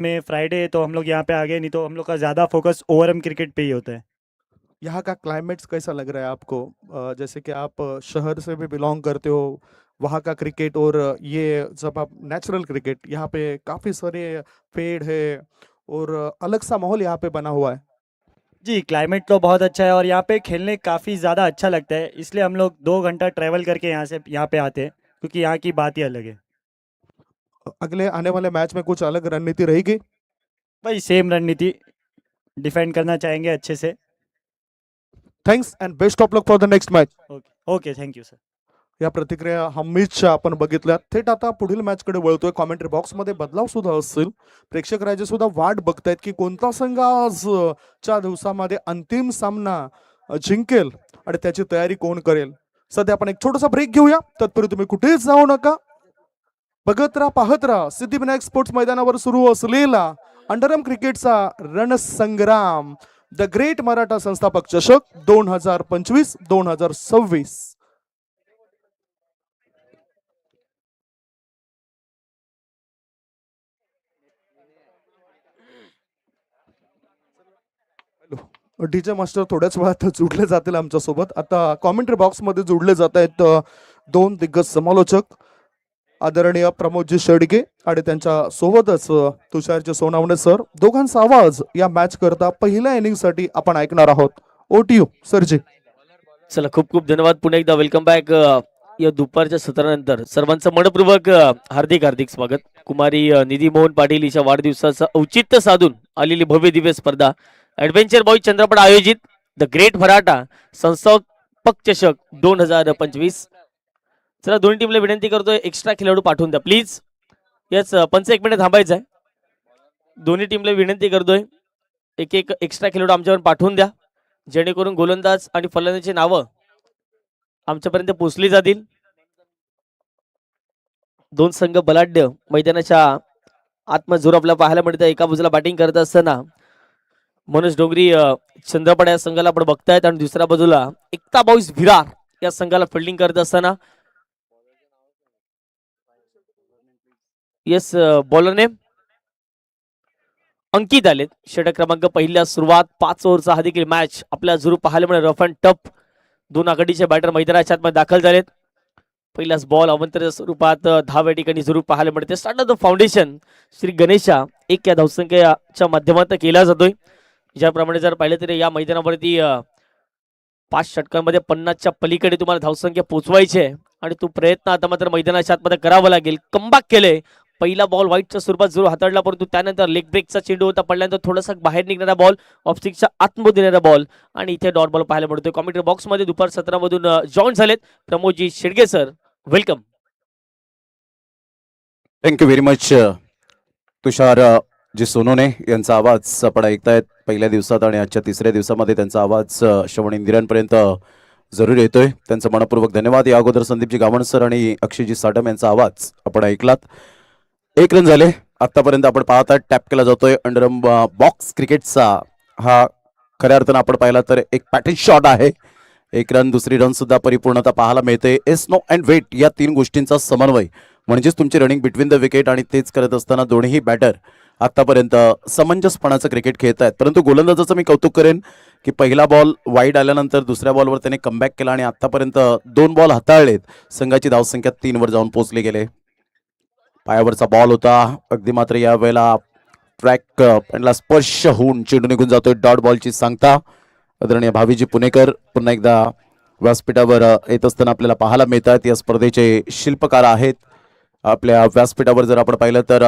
में फ्राइडे है तो हम लोग यहाँ पे आ गए, नहीं तो हम लोग का ज़्यादा फोकस ओवरऑल क्रिकेट पे ही होता है। यहाँ का क्लाइमेट्स कैसा लग रहा है आपको? जैसे कि आप शहर से भी बिलोंग करते हो, वहाँ का क्रिकेट और ये जब आप नेचुरल क्रिकेट, यहाँ पे काफ़ी सारे पेड़ है और अलग सा माहौल यहाँ पे बना हुआ है। जी, क्लाइमेट तो बहुत अच्छा है और यहाँ पे खेलने काफ़ी ज़्यादा अच्छा लगता है, इसलिए हम लोग 2 घंटा ट्रैवल करके यहाँ पे आते हैं, क्योंकि यहाँ की बात ही अलग है। अगले आने वाले मैच में कुछ अलग रणनीति रहेगी? भाई सेम रणनीति डिफेंड करना चाहेंगे अच्छे से। Thanks and best of luck for the next match. Okay okay, thank you sir. या प्रतिक्रिया हमीदच्या आपण बघितल्या. थेट आता पुढील मॅचकडे वळतोय. कॉमेंट्री बॉक्समध्ये बदलाव सुद्धा असतील. प्रेक्षक राजे सुद्धा वाट बघतायत की कोणता संघ आज च्या दिवसामध्ये अंतिम सामना जिंकेल आणि त्याची तयारी कोण करेल. सध्या आपण एक छोटासा ब्रेक घेऊया. तत्पूर्वी तुम्ही कुठेच जाऊ नका. बघत राहा, पाहत राहा. सिद्धिविनायक स्पोर्ट्स मैदानावर सुरू असलेला अंडरम क्रिकेटचा रणसंग्राम, द ग्रेट मराठा संस्थापक चषक 2025-2026. डीजे मास्टर थोड्याच वेळात जुडले जातील आमच्या सोबत. आता कॉमेंट्री बॉक्स मध्ये जुडले जात आहेत दोन दिग्गज समालोचक, आदरणीय प्रमोदजी शेडगे आणि त्यांच्या सोबतच तुषारजी सोनावणे सर. दोघांचा आवाज या मॅच करता पहिल्या इनिंग साठी आपण ऐकणार आहोत. ओटीयू सरजी. चला, खूप खूप धन्यवाद. पुन्हा एकदा वेलकम बॅक. या दुपारच्या सत्रानंतर सर्वांचं मनपूर्वक हार्दिक हार्दिक स्वागत. कुमारी निधी मोहन पाटील हिच्या वाढदिवसाचं औचित्य साधून आलेली भव्य दिव्य स्पर्धा ऍडव्हेंचर बॉय चंद्रपड आयोजित द ग्रेट मराठा संस्थापक चषक 2025. चला, दोन्ही टीमला विनंती करतोय एक्स्ट्रा खेळाडू पाठवून द्या प्लीज. यस पंच, 1 मिनिट थांबायचं आहे. दोन्ही टीमला विनंती करतोय एक एक एक्स्ट्रा खेळाडू आमच्यावर पाठवून द्या, जेणेकरून गोलंदाज आणि फलंदाजाची नावं आमच्यापर्यंत पोहोचली जातील. दोन संघ बलाढ्य मैदानाच्या आतमध्ये जोर आपल्याला पाहायला मिळतं. एका बाजूला बॅटिंग करत असताना मनोज डोंगरी चंद्रपड या संघाला आपण बघतायत आणि दुसऱ्या बाजूला एकता बॉईज विरार या संघाला फिल्डिंग करत असताना येस बॉलर नेम अंकित आलेत. षटक क्रमांक पहिल्या सुरुवात 5 ओव्हरचा हा देखील मॅच आपल्या जरूर पाहायला मिळेल. रफ अँड टफ दोन आघाडीचे बॅटर मैदानाच्या आतमध्ये दाखल झालेत. पहिलाच बॉल अवंतरच्या स्वरूपात धाव या ठिकाणी जरूर पाहायला मिळते. Start of the foundation Shri Ganesha एक या धावसंख्येच्या माध्यमातून केला जातोय. ज्याप्रमाणे जर पाहिलं तरी या मैदानावरती 5 षटकांमध्ये 50च्या पलीकडे तुम्हाला धावसंख्या पोहोचवायची आहे आणि तो प्रयत्न आता मात्र मैदानाच्या आतमध्ये करावा लागेल. कमबॅक केले. पहिला बॉल व्हाईटच्या स्वरूपात जरूर हाताळला, परंतु त्यानंतर लेग ब्रेकचा चेंडू होता. पडल्यानंतर थोडासा बाहेर निघणारा बॉल, ऑफ स्टिकच्या आतमध्ये येणारा बॉल आणि इथे डॉट बॉल पाहायला मिळतोय. कॉमेंट्री बॉक्समध्ये दुपार 17 मधून जॉईन झालेत Pramodji Shedge sir. Welcome. Thank you very much Tushar ji Sonone यांचा आवाज आपण ऐकतायत पहिल्या दिवसात आणि आजच्या तिसऱ्या दिवसामध्ये त्यांचा आवाज श्रवण इंदिरांपर्यंत जरूर येतोय. त्यांचं मनपूर्वक धन्यवाद. या अगोदर संदीपजी गावण सर आणि अक्षयजी साटम यांचा आवाज आपण ऐकलात. 1 रन झाले आतापर्यंत. आपण पाहतात टॅप केला जातोय अंडरम बॉक्स क्रिकेटचा हा खऱ्या अर्थानं आपण पाहिला तर एक पॅटर्न शॉट आहे. 1 रन, दुसरी रन सुद्धा परिपूर्णता पाहायला मिळते. एस नो अँड वेट या 3 गोष्टींचा समन्वय म्हणजेच तुमची रनिंग बिटवीन द विकेट आणि तेच करत असताना दोन्ही बॅटर आतापर्यंत समंजसपणाचं क्रिकेट खेळत आहेत. परंतु गोलंदाजाचं मी कौतुक करेन की पहिला बॉल वाईड आल्यानंतर दुसऱ्या बॉलवर त्याने कमबॅक केला आणि आतापर्यंत 2 बॉल हाताळलेत. संघाची धावसंख्या 3 वर जाऊन पोहोचले गेले. पायावरचा बॉल होता अगदी, मात्र या वेळेला ट्रॅक पॅनला स्पर्श होऊन चेंडू निघून जातोय. डॉट बॉलची सांगता आदरणीय भावीजी पुणेकर पुन्हा एकदा व्यासपीठावर येत असताना आपल्याला पाहायला मिळतात. या स्पर्धेचे शिल्पकार आहेत. आपल्या व्यासपीठावर जर आपण पाहिलं तर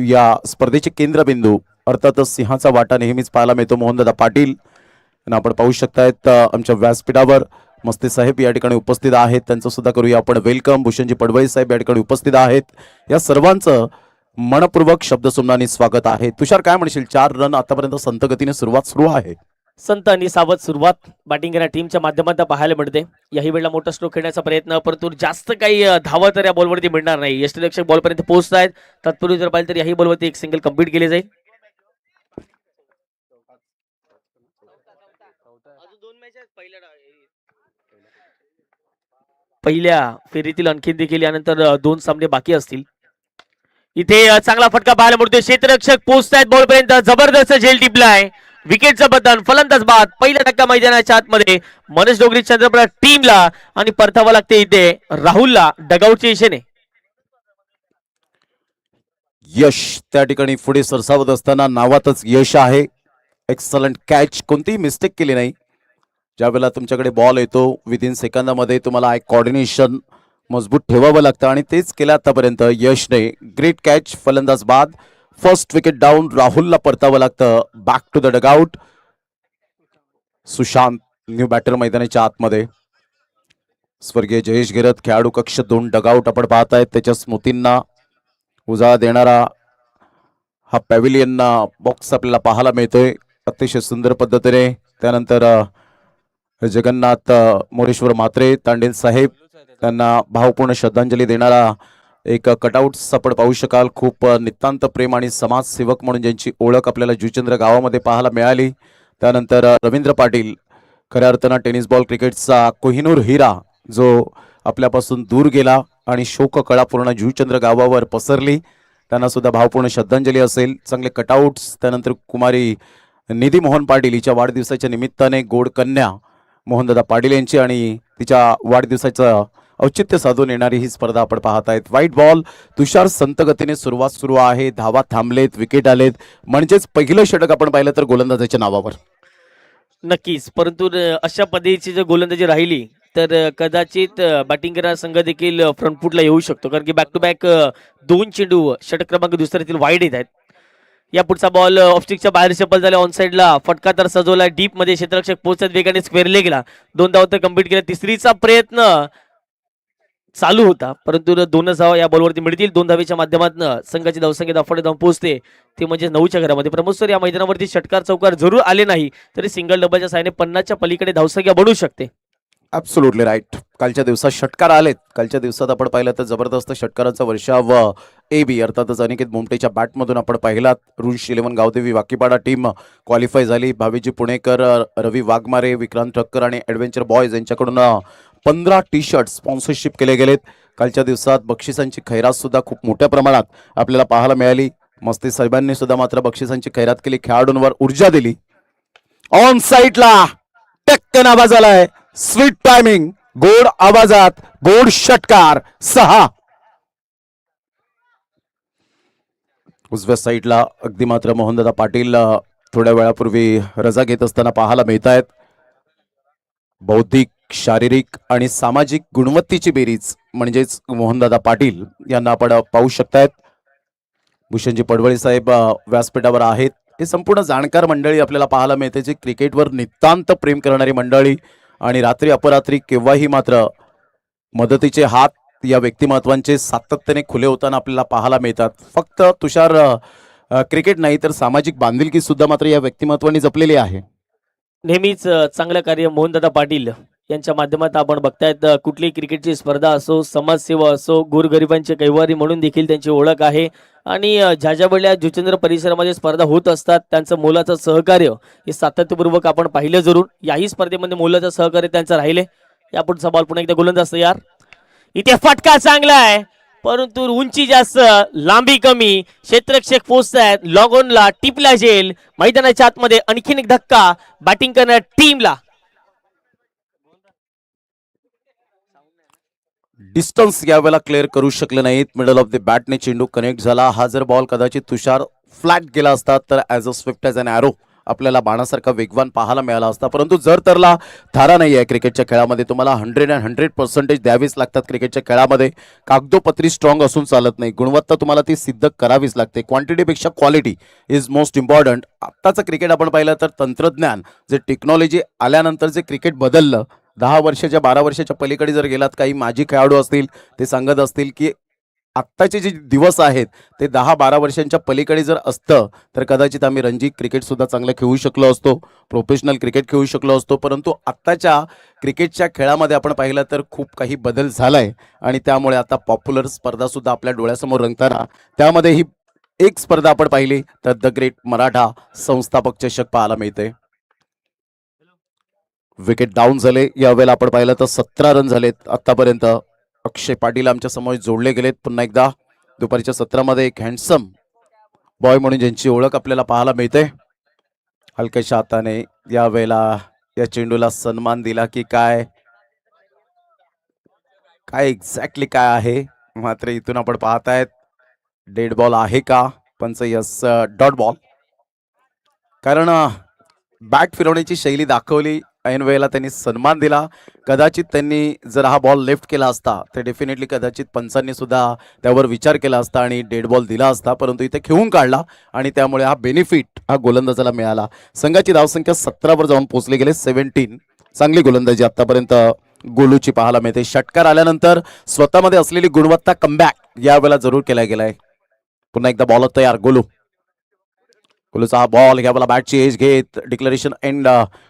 या स्पर्धेचे केंद्रबिंदू अर्थातच सिंहाचा वाटा नेहमीच पाहायला मिळतो मोहनदादा पाटील यांना आपण पाहू शकतायत आमच्या व्यासपीठावर. मस्ते साहेब या ठिकाणी उपस्थित आहेत, त्यांचं सुद्धा करूया आपण वेलकम. भूषणजी पडवई साहेब या ठिकाणी उपस्थित आहेत. या सर्वांचं मनपूर्वक शब्दसुमनाने स्वागत आहे. तुषार काय म्हणशील? 4 रन आतापर्यंत संत गतीने सुरुवात सुरू आहे. संत आणि सावध सुरुवात बॅटिंग करणाऱ्या टीमच्या माध्यमातून पाहायला मिळते. याही वेळेला मोठा स्ट्रोक खेळण्याचा प्रयत्न, परंतु जास्त काही धावा तर या बॉलवरती मिळणार नाही. यष्टीरक्षक बॉलपर्यंत पोहोचत आहेत. तत्पूर्वी जर पाहिलं तर याही बॉलवरती एक सिंगल कंप्लीट केली जाईल. पहिल्या फेरीतील आणखी देखील यानंतर 2 सामने बाकी असतील. इथे चांगला फटका पाहायला मिळतोय. क्षेत्ररक्षक पोहोचतायत बॉल पर्यंत. जबरदस्त झेल टिपलाय. विकेटचं बदल, फलंदाज बाद. पहिला धक्का मैदानाच्या आतमध्ये मनोज डोगरी चंद्रपूर टीमला आणि परतावं लागते इथे राहुलला डगआउटच्या दिशेने. यश त्या ठिकाणी पुढे सरसावत असताना नावातच यश आहे. एक्सलंट कॅच, कोणतीही मिस्टेक केली नाही. ज्यावेळेला तुमच्याकडे बॉल येतो विदिन सेकंदामध्ये तुम्हाला आय कोऑर्डिनेशन मजबूत ठेवावं लागतं आणि तेच केलं आतापर्यंत यशने. ग्रेट कॅच, फलंदाज बाद. First wicket down. राहुलला परतावं लागतं back to the dugout. Sushant new batter मैदानाच्या आतमध्ये. स्वर्गीय जयेश गिरत खेळाडू कक्ष 2 डगआउट आपण पाहतायत. त्याच्या स्मृतींना उजाळा देणारा हा पॅव्हिलियन बॉक्स आपल्याला पाहायला मिळतोय अतिशय सुंदर पद्धतीने. त्यानंतर जगन्नाथ मोरेश्वर म्हात्रे तांडेल साहेब त्यांना भावपूर्ण श्रद्धांजली देणारा एक कटआउट आपण पाहू शकाल. खूप नितांत प्रेम आणि समाजसेवक म्हणून ज्यांची ओळख आपल्याला जुचंद्र गावामध्ये पाहायला मिळाली. त्यानंतर रवींद्र पाटील, खऱ्या अर्थानं टेनिस बॉल क्रिकेटचा कोहिनूर हिरा जो आपल्यापासून दूर गेला आणि शोककळा पूर्ण जुचंद्र गावावर पसरली, त्यांना सुद्धा भावपूर्ण श्रद्धांजली असेल. चांगले कटआउट्स. त्यानंतर कुमारी निधी मोहन पाटील हिच्या वाढदिवसाच्या निमित्ताने गोड कन्या मोहनदादा पाटील यांची आणि तिच्या वाढदिवसाचं औचित्य साधून येणारी ही स्पर्धा आपण पाहत आहेत. White ball. तुषार संत गतीने सुरुवात सुरू आहे. धावा थांबलेत, विकेट आलेत. म्हणजेच पहिलं षटक आपण पाहिलं तर गोलंदाजाच्या नावावर. नक्कीच, परंतु अशा पद्धतीची जर गोलंदाजी राहिली तर कदाचित बॅटिंग करणारा संघ देखील फ्रंट फुटला येऊ शकतो. कारण की बॅक टू बॅक 2 चेंडू षटक क्रमांक दुसऱ्यातील वाईड येत आहेत. या पुढचा बॉल ऑफस्टिकच्या बाहेर सफल झाला. ऑन साइडला फटका तर सजवला. डीप मध्ये क्षेत्ररक्षक पोहोचत वेगाने स्क्वेअरले गेला. 2 धावा तर कंप्लीट केला. तिसरीचा प्रयत्न चालू होता परंतु 2 धावा या बॉलवरती मिळतील. 2 धावेच्या माध्यमातून संघाची धावसंख्या दाफाडे धावून पोहोचते. ते म्हणजे 9च्या घरामध्ये. प्रमोद सर, या मैदानावरती षटकार चौकार जरूर आले नाही तरी सिंगल डबलच्या साहाय्याने 50च्या पलीकडे धावसंख्या बनू शकते. Absolutely right. कालच्या दिवसात षटकार आलेत. कालच्या दिवसात आपण पाहिलं तर जबरदस्त षटकारांचा वर्षाव AB अर्थातच अनिकेत मोमटेच्या बॅटमधून आपण पाहिलात. रुंश 11 गावदेवी वाकीपाडा टीम क्वालिफाय झाली. भावीजी पुणेकर, रवी वाघमारे, विक्रांत ठक्कर आणि ॲडव्हेंचर बॉयज यांच्याकडून 15 टी-शर्ट स्पॉन्सरशिप केले गेलेत. कालच्या दिवसात बक्षिसांची खैरात सुद्धा खूप मोठ्या प्रमाणात आपल्याला पाहायला मिळाली. मस्ती साहेबांनी सुद्धा मात्र बक्षिसांची खैरात केली, खेळाडूंवर ऊर्जा दिली. ऑन साईडला टक्कन आवाज आलाय. स्वीट टायमिंग, गोड आवाजात गोड षटकार. 6. उजव्या साईडला अगदी मात्र मोहनदादा पाटील थोड्या वेळापूर्वी रजा घेत असताना पाहायला मिळत आहेत. बौद्धिक, शारीरिक आणि सामाजिक गुणवत्तेची बेरीज म्हणजेच मोहनदादा पाटील यांना आपण पाहू शकतायत. भूषणजी पडवळे साहेब व्यासपीठावर आहेत. हे संपूर्ण जाणकार मंडळी आपल्याला पाहायला मिळते, जे क्रिकेटवर नितांत प्रेम करणारी मंडळी आणि रात्री अपरात्री केव्हाही मात्र मदतीचे हात या व्यक्तिमत्वांचे सातत्याने खुले होताना आपल्याला पाहायला मिळतात. फक्त तुषार क्रिकेट नाही तर सामाजिक बांधिलकी सुद्धा मात्र या व्यक्तिमत्वांनी जपलेली आहे. नेहमीच चांगलं कार्य मोहनदादा पाटील यांच्या माध्यमातून आपण बघतायत. कुठलीही क्रिकेटची स्पर्धा असो, समाजसेवा असो, गोरगरिबांचे कैवारी म्हणून देखील त्यांची ओळख आहे. आणि ज्या वेळेला जुचंद्र परिसरामध्ये स्पर्धा होत असतात त्यांचं मोलाचं सहकार्य हे सातत्यपूर्वक आपण पाहिलं जरूर. याही स्पर्धेमध्ये मोलाचं सहकार्य त्यांचं राहिले. यापुढचा बॉल पुन्हा एकदा गोलंदाज तयार. इथे फटका चांगला आहे परंतु उंची जास्त, लांबी कमी. क्षेत्ररक्षक पोहोचतायत. लॉग ऑनला टिपला जेल. मैदानाच्या आतमध्ये आणखीन एक धक्का बॅटिंग करणाऱ्या टीमला. डिस्टन्स यावेळेला क्लिअर करू शकले नाहीत. मिडल ऑफ द बॅटने चेंडू कनेक्ट झाला. हा जर बॉल कदाचित तुषार फ्लॅट गेला असता तर as a swift as an arrow आपल्याला बाणासारखा वेगवान पाहायला मिळाला असता. परंतु जर तरला धारा नाही आहे क्रिकेटच्या खेळामध्ये. तुम्हाला 100% द्यावीच लागतात क्रिकेटच्या खेळामध्ये. कागदोपत्री स्ट्रॉंग असून चालत नाही. गुणवत्ता तुम्हाला ती सिद्ध करावीच लागते. क्वांटिटीपेक्षा क्वालिटी इज मोस्ट इम्पॉर्टंट. आत्ताचं क्रिकेट आपण पाहिलं तर तंत्रज्ञान, जे टेक्नॉलॉजी आल्यानंतर जे क्रिकेट बदललं, 10 वर्षाच्या 12 वर्षाच्या पलीकडे जर गेलात, काही माजी खेळाडू असतील ते सांगत असतील की आत्ताचे जे दिवस आहेत ते 10-12 वर्षांच्या पलीकडे जर असतं तर कदाचित आम्ही रणजी क्रिकेट सुद्धा चांगलं खेळू शकलो असतो, प्रोफेशनल क्रिकेट खेळू शकलो असतो. परंतु आत्ताच्या क्रिकेटच्या खेळामध्ये आपण पाहिलं तर खूप काही बदल झालाय आणि त्यामुळे आता पॉप्युलर स्पर्धा सुद्धा आपल्या डोळ्यासमोर रंगताना त्यामध्ये ही एक स्पर्धा आपण पाहिली तर द ग्रेट मराठा संस्थापक चषक पाहायला मिळते. विकेट डाऊन झाले. यावेळेला आपण पाहिलं तर 17 रन झालेत आतापर्यंत. अक्षय पाटील आमच्या समोर जोडले गेलेत. पुन्हा एकदा दुपारच्या सत्रामध्ये एक हँडसम बॉय म्हणून ज्यांची ओळख आपल्याला पाहायला मिळते. हलक्याशा हाताने यावेळेला या चेंडूला सन्मान दिला की काय काय एक्झॅक्टली काय आहे, मात्र इथून आपण पाहतायत डेड बॉल आहे का, पंच यस डॉट बॉल. कारण बॅट फिरवण्याची शैली दाखवली, ऐन वेळेला त्यांनी सन्मान दिला. कदाचित त्यांनी जर हा बॉल लेफ्ट केला असता तर डेफिनेटली कदाचित पंचांनी सुद्धा त्यावर विचार केला असता आणि डेड बॉल दिला असता, परंतु इथे खेळून काढला आणि त्यामुळे हा बेनिफिट हा गोलंदाजाला मिळाला. संघाची धावसंख्या 17वर जाऊन पोहोचली गेले 17. चांगली गोलंदाजी आतापर्यंत गोलूची पाहायला मिळते. षटकार आल्यानंतर स्वतःमध्ये असलेली गुणवत्ता कमबॅक यावेळेला जरूर केला गेलाय. पुन्हा एकदा बॉल तयार. गोलूचा हा बॉल घ्यावाला बॅटची एज घेत डिक्लेरेशन एंड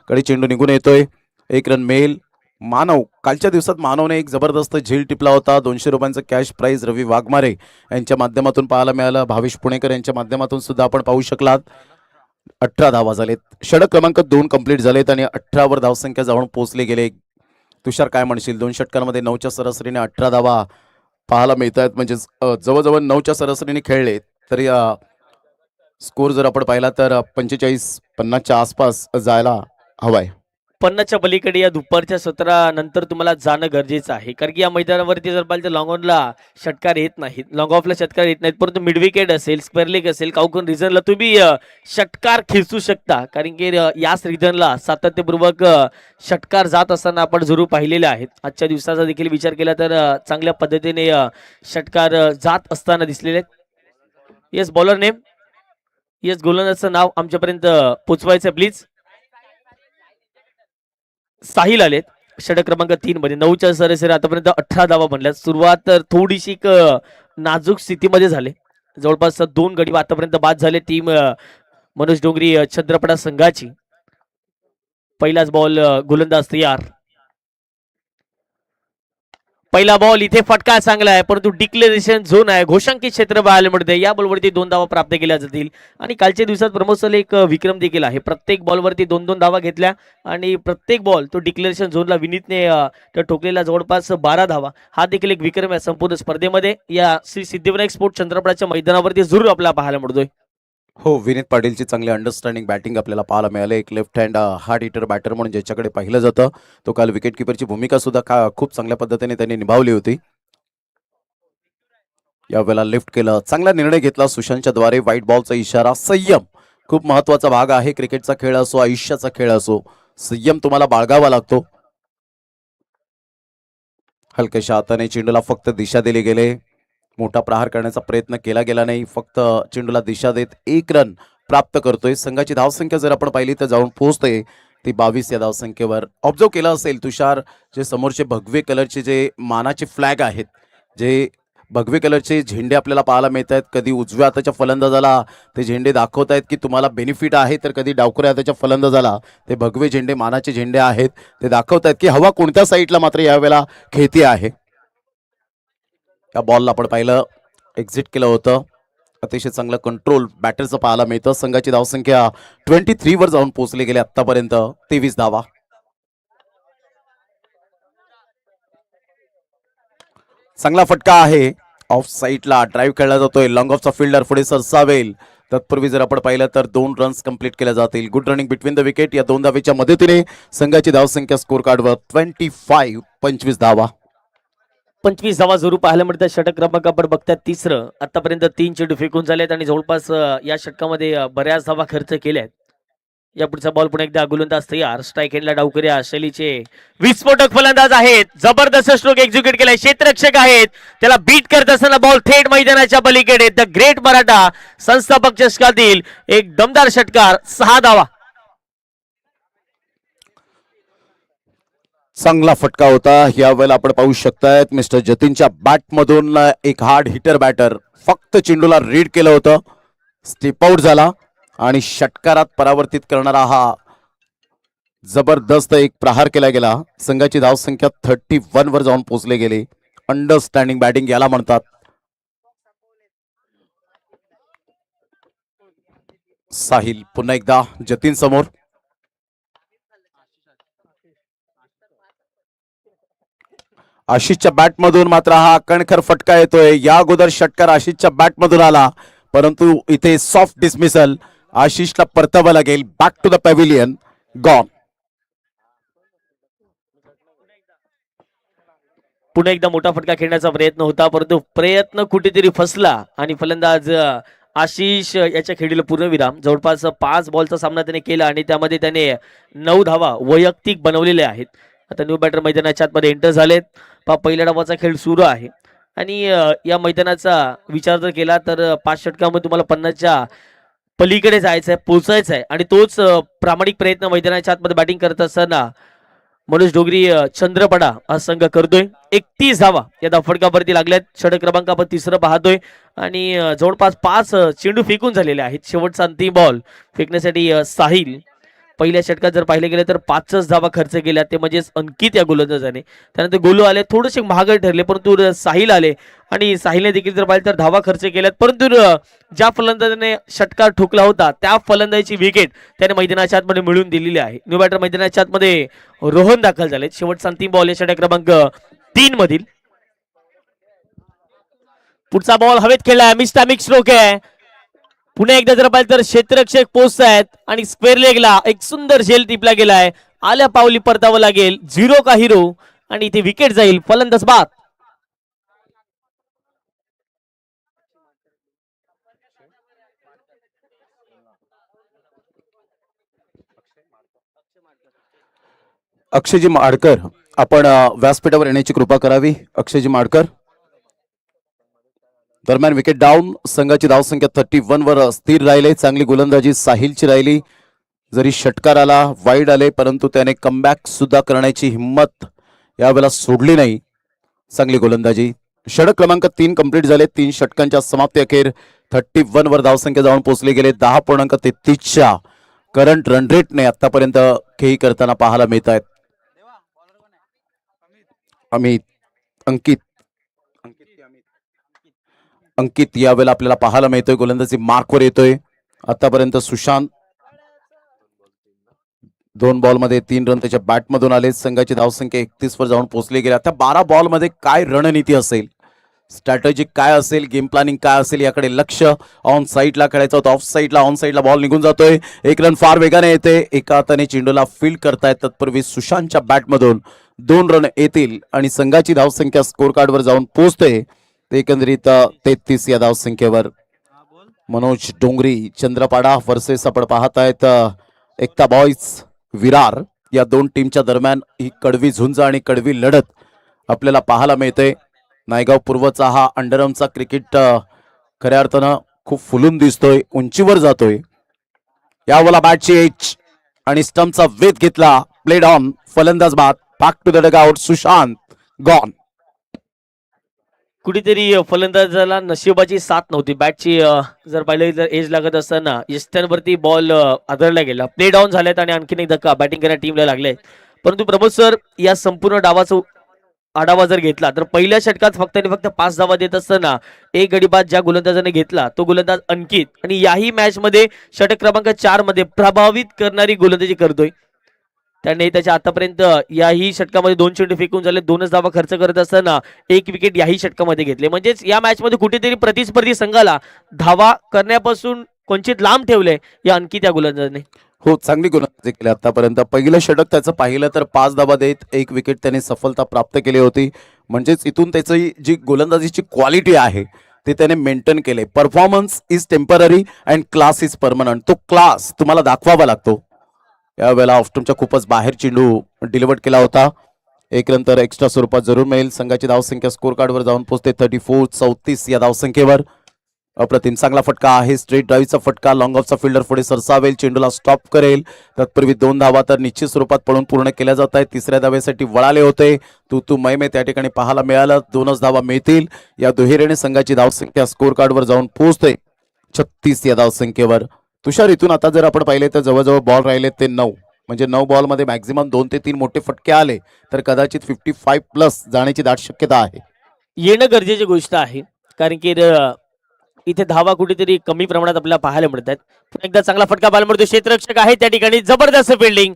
कडे चेंडू निघून येतोय. 1 रन मिळेल. मानव कालच्या दिवसात मानवने एक जबरदस्त झेल टिपला होता. 200 रुपयांचं कॅश प्राइज रवी वाघमारे यांच्या माध्यमातून पाहायला मिळालं. भावेश पुणेकर यांच्या माध्यमातून सुद्धा आपण पाहू शकलात. 18 धावा झालेत. षटक क्रमांक 2 कंप्लीट झालेत आणि 18वर धावसंख्या जाऊन पोहोचले गेले. तुषार काय म्हणशील, 2 षटकांमध्ये 9च्या सरासरीने 18 धावा पाहायला मिळत आहेत, म्हणजे जवळजवळ 9च्या सरासरीने खेळले तरी स्कोर जर आपण पाहिला तर 45-50च्या आसपास जायला हवाय. 50च्या पलीकडे या दुपारच्या सत्रानंतर तुम्हाला जाणं गरजेचं आहे, कारण की या मैदानावरती जर पाहिलं तर लॉंग ऑनला षटकार येत नाहीत, लॉंग ऑफला षटकार येत नाहीत, परंतु मिड विकेट असेल, स्क्वेअर लेग असेल, काउकन रिजनला तुम्ही षटकार खेचू शकता, कारण की याच रिजनला सातत्यपूर्वक षटकार जात असताना आपण जरूर पाहिलेले आहेत. आजच्या दिवसाचा देखील विचार केला तर चांगल्या पद्धतीने षटकार जात असताना दिसलेले आहेत. येस बॉलर नेम, येस गोलंदाजाचं नाव आमच्यापर्यंत पोचवायचं प्लीज. साहिल आलेत षटक क्रमांक 3 मध्ये. 9च्या सरासरी आतापर्यंत 18 धावा बनल्यात. सुरुवात तर थोडीशी नाजूक स्थितीमध्ये झाले. जवळपास 2 गडी आतापर्यंत बाद झाले टीम मनोज डोंगरी चंद्रपडा संघाची. पहिलाच बॉल गोलंदाज तयार. पहिला बॉल इथे फटका चांगला आहे, परंतु डिक्लेरेशन झोन आहे, घोषांकित क्षेत्र बाहेरमध्ये. या बॉलवरती 2 धावा प्राप्त केल्या जातील आणि कालच्या दिवसात प्रमोद सर एक विक्रम देखील आहे. प्रत्येक बॉलवरती 2-2 धावा घेतल्या आणि प्रत्येक बॉल तो डिक्लेरेशन झोनला विनीतने ठोकलेला जवळपास 12 धावा. हा देखील एक विक्रम आहे संपूर्ण स्पर्धेमध्ये. या श्री सिद्धिविनायक स्पोर्ट चंद्रपडाच्या मैदानावरती जरूर आपल्याला पाहायला मिळतोय. हो, विनीत पाटीलची चांगली अंडरस्टँडिंग बॅटिंग आपल्याला पाहायला मिळालं. एक left hand hard hitter batter म्हणून ज्याच्याकडे पाहिलं जातं, तो काल विकेट किपरची भूमिका सुद्धा खूप चांगल्या पद्धतीने त्यांनी निभावली होती. यावेळेला लिफ्ट केलं, चांगला निर्णय घेतला सुशांतच्या द्वारे. व्हाईट बॉलचा इशारा. संयम खूप महत्वाचा भाग आहे. क्रिकेटचा खेळ असो, आयुष्याचा खेळ असो, संयम तुम्हाला बाळगावा लागतो. हलक्याशा हाताने चेंडूला फक्त दिशा दिली गेले. मोठा प्रहार करण्याचा प्रयत्न केला गेला नाही, फक्त चेंडूला दिशा देत 1 रन प्राप्त करतोय. संघाची धावसंख्या जर आपण पाहिली तर जाऊन पोहोचते ती 22 या धावसंख्येवर. ऑब्झर्व केलं असेल तुषार, जे समोरचे भगवे कलरचे जे मानाचे फ्लॅग आहेत, जे भगवे कलरचे झेंडे आपल्याला पाहायला मिळत आहेत, कधी उजव्या हाताच्या फलंदाजाला ते झेंडे दाखवत आहेत की तुम्हाला बेनिफिट आहे, तर कधी डावकऱ्या हाताच्या फलंदाजाला ते भगवे झेंडे, मानाचे झेंडे आहेत, ते दाखवत आहेत की हवा कोणत्या साईडला मात्र यावेळेला खेळती आहे. या बॉलला आपण पाहिलं, एक्झिट केलं होतं. अतिशय चांगलं कंट्रोल बॅटरचं पाहायला मिळतं. संघाची धावसंख्या 23 वर जाऊन पोहोचली गेली आतापर्यंत 23 धावा. चांगला फटका आहे. ऑफ साईडला ड्राईव्ह खेळला जातोय. लॉंग ऑफचा फिल्डर पुढे सरसावेल. तत्पूर्वी जर आपण पाहिलं तर 2 रन्स कंप्लीट केल्या जातील. Good running between the wicket. या 2 धावेच्या मदतीने संघाची धावसंख्या स्कोर कार्डवर 25 धावा. 25 धावा जरूर पाहायला मिळतात. षटक क्रमांक आपण बघतात 3रं. आतापर्यंत 3 चेंडू फेकून झालेत आणि जवळपास या षटकामध्ये बऱ्याच धावा खर्च केल्यात. या पुढचा बॉल पुन्हा एकदा गोलंदाज तयार. स्ट्राईक हँडला डावकऱ्या शैलीचे विस्फोटक फलंदाज आहेत. जबरदस्त स्ट्रोक एक्झिक्यूट केलाय. क्षेत्ररक्षक आहेत, त्याला बीट करत असताना बॉल थेट मैदानाच्या पलीकडे. द ग्रेट मराठा संस्थापक चषकातील एक दमदार षटकार. 6 धावा. चांगला फटका होता. यावेळेला आपण पाहू शकतायत मिस्टर जतीनच्या बॅटमधून एक हार्ड हिटर बॅटर फक्त चेंडूला रीड केलं होतं. स्टेप आउट झाला आणि षटकारात परावर्तित करणारा हा जबरदस्त एक प्रहार केला गेला. संघाची धावसंख्या 31 वर जाऊन पोहोचले गेले. अंडरस्टँडिंग बॅटिंग याला म्हणतात. साहिल पुन्हा एकदा जतीन समोर. आशिषच्या बॅटमधून मात्र हा कणखर फटका येतोय. या अगोदर षटकार आशिषच्या बॅटमधून आला, परंतु इथे सॉफ्ट डिसमिसल. आशिषला परतावं लागेल. Back to the pavilion. Gone. पुन्हा एकदा मोठा फटका खेळण्याचा प्रयत्न होता, परंतु प्रयत्न कुठेतरी फसला आणि फलंदाज आशिष याच्या खेळीला पूर्णविराम. जवळपास 5 बॉलचा सामना त्याने केला आणि त्यामध्ये त्याने 9 धावा वैयक्तिक बनवलेल्या आहेत. आता न्यू बॅटर मैदानाच्या आतमध्ये एंटर झालेत. पहिल्या डावाचा खेळ सुरू आहे आणि या मैदानाचा विचार जर केला तर 5 षटकामध्ये तुम्हाला 50च्या पलीकडे जायचं आहे, पोहोचायचं आहे आणि तोच प्रामाणिक प्रयत्न मैदानाच्या आतमध्ये बॅटिंग करत असताना मनोज डोगरी चंद्रपडा हा संघ करतोय. 31 धावा या धावफटकावरती लागल्यात. षटक क्रमांक आपण तिसरं पाहतोय आणि जवळपास 5 चेंडू फेकून झालेले आहेत. शेवटचा अंतिम बॉल फेकण्यासाठी साहिल. पहिल्या षटकात जर पाहिले गेले तर 5च धावा खर्च केल्या, ते म्हणजेच अंकित या गोलंदाजाने. त्यानंतर गोलू आले, थोडेसे महागडे ठरले, परंतु साहिल आले आणि साहिलने देखील जर पाहिलं तर धावा खर्च केल्यात. परंतु ज्या फलंदाजाने षटकार ठोकला होता त्या फलंदाजीची विकेट त्याने मैदानाच्या आतमध्ये मिळवून दिलेली आहे. न्यू बॅटर मैदानाच्या आतमध्ये रोहन दाखल झाले. शेवटचा अंतिम बॉल या षटक क्रमांक 3 मधील. पुढचा बॉल हवेत खेळलाय, मिस्टॅमिक स्ट्रोक आहे. पुन्हा एकदा जर पाहिलं तर क्षेत्ररक्षक पोहोचतायत आणि स्क्वेअर लेगला एक सुंदर झेल टिपला गेलाय. आल्या पावली परतावं लागेल. 0 का हिरो आणि इथे विकेट जाईल. फलंदाज बाद. अक्षयजी माडकर, आपण व्यासपीठावर येण्याची कृपा करावी. अक्षयजी माडकर. दरम्यान विकेट डाऊन. संघाची धावसंख्या 31 वर स्थिर राहिले. चांगली गोलंदाजी साहिलची राहिली. जरी षटकार आला, वाईड आले, परंतु त्याने कमबॅक सुद्धा करण्याची हिंमत यावेळेला सोडली नाही. चांगली गोलंदाजी. षटक क्रमांक 3 कंप्लीट झाले. 3 षटकांच्या समाप्ती अखेर 31 वर धावसंख्या जाऊन पोहोचले गेले. 10.33च्या करंट रन रेटने आतापर्यंत खेळी करताना पाहायला मिळत आहेत. अंकित यावेळेला आपल्याला पाहायला मिळतोय. गोलंदाजी मार्कवर येतोय. आतापर्यंत सुशांत 2 बॉलमध्ये 3 रन त्याच्या बॅटमधून आले. संघाची धावसंख्या 31 वर जाऊन पोहोचली गेली. आता 12 बॉलमध्ये काय रणनीती असेल, स्ट्रॅटेजी काय असेल, गेम प्लॅनिंग काय असेल याकडे लक्ष. ऑन साईडला खेळायचं होतं, ऑफ साईडला, ऑन साईडला बॉल निघून जातोय. 1 रन फार वेगाने येते. एका हाताने चेंडूला फील्ड करतायत. तत्पूर्वी सुशांतच्या बॅटमधून 2 रन येतील आणि संघाची धावसंख्या स्कोर कार्डवर जाऊन पोहोचते. एकंदरीत 33 या धावसंख्येवर. मनोज डोंगरी चंद्रपाडा वर्सेस आपण पाहत आहेत एकता बॉईज विरार. या 2 टीमच्या दरम्यान ही कडवी झुंज आणि कडवी लढत आपल्याला पाहायला मिळते. नायगाव पूर्वचा हा अंडरआर्मचा क्रिकेट खऱ्या अर्थानं खूप फुलून दिसतोय, उंचीवर जातोय. यावेळेला बॅटची एज आणि स्टंपचा वेध घेतला. Played on. फलंदाज बाद. Back to the dugout. Sushant gone. कुठेतरी फलंदाजाला नशिबाची साथ नव्हती. बॅटची जर पाहिलं तर एज लागत असताना यस्टनवरती बॉल आदळला गेला. प्ले डाऊन झालेत आणि आणखीन एक धक्का बॅटिंग करण्या टीमला लागले. परंतु प्रमोद सर, या संपूर्ण डावाचा आढावा जर घेतला तर पहिल्या षटकात फक्त 5 धावा देत असताना एक गडीबाद ज्या गोलंदाजाने घेतला तो गोलंदाज अंकित, आणि याही मॅच मध्ये षटक क्रमांक 4 मध्ये प्रभावित करणारी गोलंदाजी करतोय. त्याने त्याच्या आतापर्यंत याही षटकामध्ये 2 चेंडू फेकून झाले. 2च धावा खर्च करत असताना 1 विकेट याही षटकामध्ये घेतले. म्हणजेच या मॅच मध्ये कुठेतरी प्रतिस्पर्धी संघाला धावा करण्यापासून कोणचित लांब ठेवले या अंकित या गोलंदाजाने. हो, चांगली गोलंदाजी केली आतापर्यंत. पहिलं षटक त्याचं पाहिलं तर 5 धावा देत 1 विकेट त्याने सफलता प्राप्त केली होती. म्हणजेच इथून त्याची जी गोलंदाजीची क्वालिटी आहे ते त्याने मेंटेन केले. Performance is temporary and class is permanent. तो क्लास तुम्हाला दाखवावा लागतो. यावेळेला ऑफस्टमच्या खूपच बाहेर चेंडू डिलिव्हर केला होता. 1 रन तर एक्स्ट्रा स्वरूपात जरूर मिळेल. संघाची धावसंख्या स्कोर कार्डवर जाऊन पोहोचते 34 या धावसंख्येवर. अप्रतिम चांगला फटका आहे. स्ट्रेट ड्राईव्हचा फटका. लॉंग ऑफचा फिल्डर पुढे सरसावेल, चेंडूला स्टॉप करेल. तत्पूर्वी 2 धावा तर निश्चित स्वरूपात पळून पूर्ण केल्या जात आहेत. 3ऱ्या धावेसाठी वळाले होते. तू मै त्या ठिकाणी पाहायला मिळालं. 2च धावा मिळतील. या दुहेरीने संघाची धावसंख्या स्कोर कार्डवर जाऊन पोहोचते 36 या धावसंख्येवर. तुषार, इथून आता जर आपण पाहिले तर जवळजवळ बॉल राहिले ते 9, म्हणजे 9 बॉलमध्ये मॅक्झिमम 2 ते 3 मोठे फटके आले तर कदाचित 55+ जाण्याची दाट शक्यता आहे. येणं गरजेची गोष्ट आहे, कारण की इथे धावा कुठेतरी कमी प्रमाणात आपल्याला पाहायला मिळतात. एकदा चांगला फटका पाहायला मिळतो. क्षेत्ररक्षक आहे त्या ठिकाणी. जबरदस्त फिल्डिंग.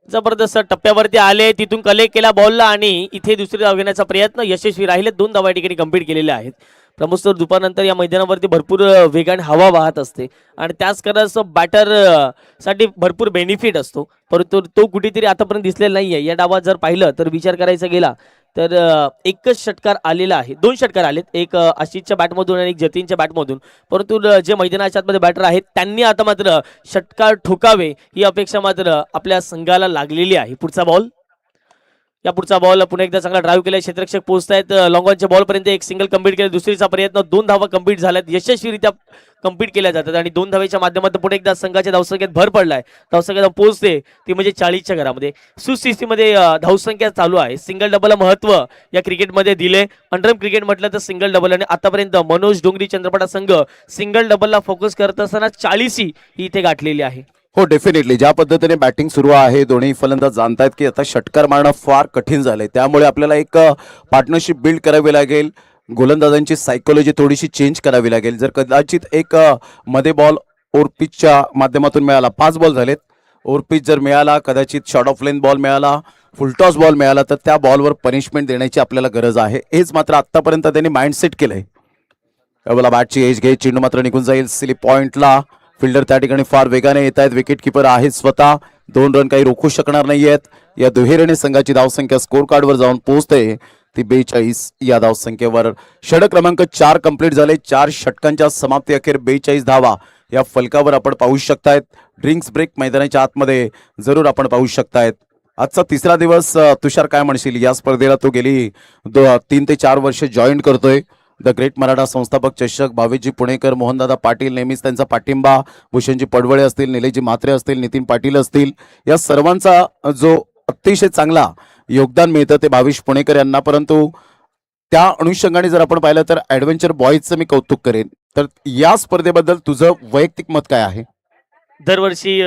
जबरदस्त टप्प्यावरती आले, तिथून कलेक्ट केला बॉलला आणि इथे दुसरी धाव घेण्याचा प्रयत्न यशस्वी राहिले. 2 धावा या ठिकाणी कंप्लीट केलेल्या आहेत. प्रमोद सर, दुपारनंतर या मैदानावरती भरपूर वेगाने हवा वाहत असते आणि त्याच कारण बॅटर साठी भरपूर बेनिफिट असतो, परंतु तो कुठेतरी आतापर्यंत दिसलेला नाहीये. या डावात जर पाहिलं तर विचार करायचा गेला तर एकच षटकार आलेला आहे, 2 षटकार आलेत, एक आशिषच्या बॅटमधून आणि एक जतीनच्या बॅटमधून. परंतु जे मैदानाच्या आतमध्ये बॅटर आहेत त्यांनी आता मात्र षटकार ठोकावे ही अपेक्षा मात्र आपल्या संघाला लागलेली आहे. पुढचा बॉल, या पुढचा बॉल पुन्हा एकदा चांगला ड्राईव्ह केला, क्षेत्ररक्षक पोहोचतायत लॉंग ऑनच्या बॉल पर्यंत. एक सिंगल कंप्लीट केलं, दुसरीचा प्रयत्न, 2 धावा कंप्लीट झाल्यात, यशस्वीरित्या कंप्लीट केल्या जातात आणि 2 धावेच्या माध्यमातून पुढे एकदा संघाच्या धावसंख्येत भर पडलाय. धावसंख्या पोहोचते ती म्हणजे 40च्या घरामध्ये. सुस्थितीमध्ये धावसंख्या चालू आहे. सिंगल डबलला महत्व या क्रिकेटमध्ये दिले. अंडरम क्रिकेट म्हटलं तर सिंगल डबल, आणि आतापर्यंत मनोज डोंगरी चंद्रपडा संघ सिंगल डबलला फोकस करत असताना 40 ही इथे गाठलेली आहे. हो, डेफिनेटली ज्या पद्धतीने बॅटिंग सुरू आहे, दोन्ही फलंदाज जाणतायत की आता षटकार मारणं फार कठीण झालंय, त्यामुळे आपल्याला एक पार्टनरशिप बिल्ड करावी लागेल. गोलंदाजांची सायकोलॉजी थोडीशी चेंज करावी लागेल. जर कदाचित एक मध्ये बॉल ओव्हरपिचच्या माध्यमातून मिळाला, 5 बॉल झालेत, ओव्हरपिच जर मिळाला, कदाचित शॉर्ट ऑफ लेंथ बॉल मिळाला, फुलटॉस बॉल मिळाला, तर त्या बॉलवर पनिशमेंट देण्याची आपल्याला गरज आहे. हेच मात्र आतापर्यंत त्यांनी माइंडसेट केलंय. यावेळेला बॅटची एज घे, चेंडू मात्र निघून जाईल स्लिप पॉइंटला. फिल्डर त्या ठिकाणी फार वेगाने येत आहेत, विकेट किपर आहेत स्वतः, 2 रन काही रोखू शकणार नाहीयेत. या दुहेरीने संघाची धावसंख्या स्कोर कार्डवर जाऊन पोहोचते ती 42 या धावसंख्येवर. षटक क्रमांक 4 कंप्लीट झाले. 4 षटकांच्या समाप्ती अखेर 42 धावा या फलकावर आपण पाहू शकतायत. ड्रिंक्स ब्रेक मैदानाच्या आतमध्ये जरूर आपण पाहू शकतायत. आजचा 3रा दिवस. तुषार, काय म्हणशील? या स्पर्धेला तो गेली 3 ते 4 वर्ष जॉईन करतोय. द ग्रेट मराठा संस्थापक चषक, भावेशजी पुणेकर, मोहनदादा पाटील नेहमीच त्यांचा पाठिंबा, भूषणजी पडवळे असतील, निलेशजी म्हात्रे असतील, नितीन पाटील असतील, या सर्वांचा जो अतिशय चांगला योगदान मिळतं ते भावेश पुणेकर यांना. परंतु त्या अनुषंगाने जर आपण पाहिलं तर ॲडव्हेंचर बॉयजचं मी कौतुक करेन. तर या स्पर्धेबद्दल तुझं वैयक्तिक मत काय आहे? दरवर्षी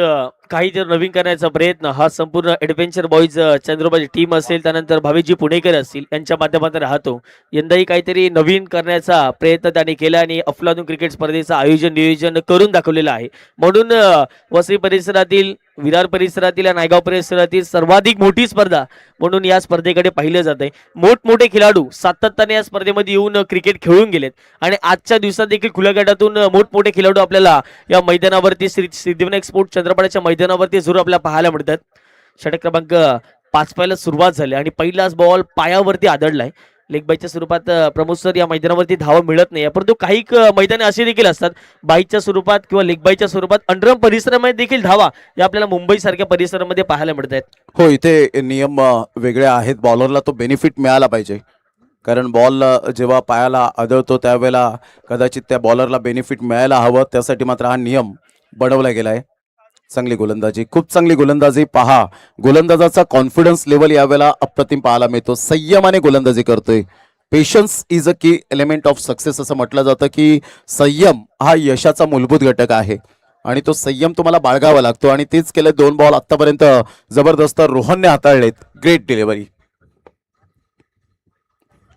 काहीतरी नवीन करण्याचा प्रयत्न हा संपूर्ण ॲडव्हेंचर बॉईज चंद्रबाजी टीम असेल, त्यानंतर भावेशजी पुणेकर असतील यांच्या माध्यमातून राहतो. यंदाही काहीतरी नवीन करण्याचा प्रयत्न त्यांनी केला आणि अफलातून क्रिकेट स्पर्धेचं नियोजन करून दाखवलेलं आहे. म्हणून वसई परिसरातील, विरार परिसरातील, नायगाव परिसरातील सर्वाधिक मोठी स्पर्धा म्हणून या स्पर्धेकडे पाहिलं जात आहे. मोठमोठे खेळाडू सातत्याने या स्पर्धेमध्ये येऊन क्रिकेट खेळून गेलेत आणि आजच्या दिवसात देखील खुल्या गटातून मोठमोठे खेळाडू आपल्याला या मैदानावरती सिद्धिविनायक स्पोर्ट चंद्रपाड्याच्या मैदानावरती जरूर आपल्याला पाहायला मिळतात. षटक क्रमांक 5 पाहायला सुरुवात झाली आणि पहिलाच बॉल पायावरती आदळलाय. लेग बाईच्या स्वरूपात प्रमोद सर या मैदानावरती धावा मिळत नाही, परंतु काही मैदाने असे देखील असतात बाईच्या स्वरूपात किंवा लेग बाईच्या स्वरूपात अंडरम परिसरामध्ये देखील धावा या आपल्याला मुंबई सारख्या परिसरामध्ये पाहायला मिळत आहेत. हो, इथे नियम वेगळे आहेत. बॉलरला तो बेनिफिट मिळाला पाहिजे, कारण बॉल जेव्हा पायाला आदळतो त्यावेळेला कदाचित त्या बॉलरला बेनिफिट मिळायला हवं. त्यासाठी मात्र हा नियम बनवला गेला आहे. चांगली गोलंदाजी, खूप चांगली गोलंदाजी. पहा, गोलंदाजाचा कॉन्फिडन्स लेवल यावेळेला अप्रतिम पाहायला मिळतो. संयमाने गोलंदाजी करतोय. पेशन्स इज अ की एलिमेंट ऑफ सक्सेस असं म्हटलं जातं की संयम हा यशाचा मूलभूत घटक आहे आणि तो संयम तुम्हाला बाळगावा लागतो आणि तेच केलं. 2 बॉल आतापर्यंत जबरदस्त रोहनने हाताळलेत. Great delivery.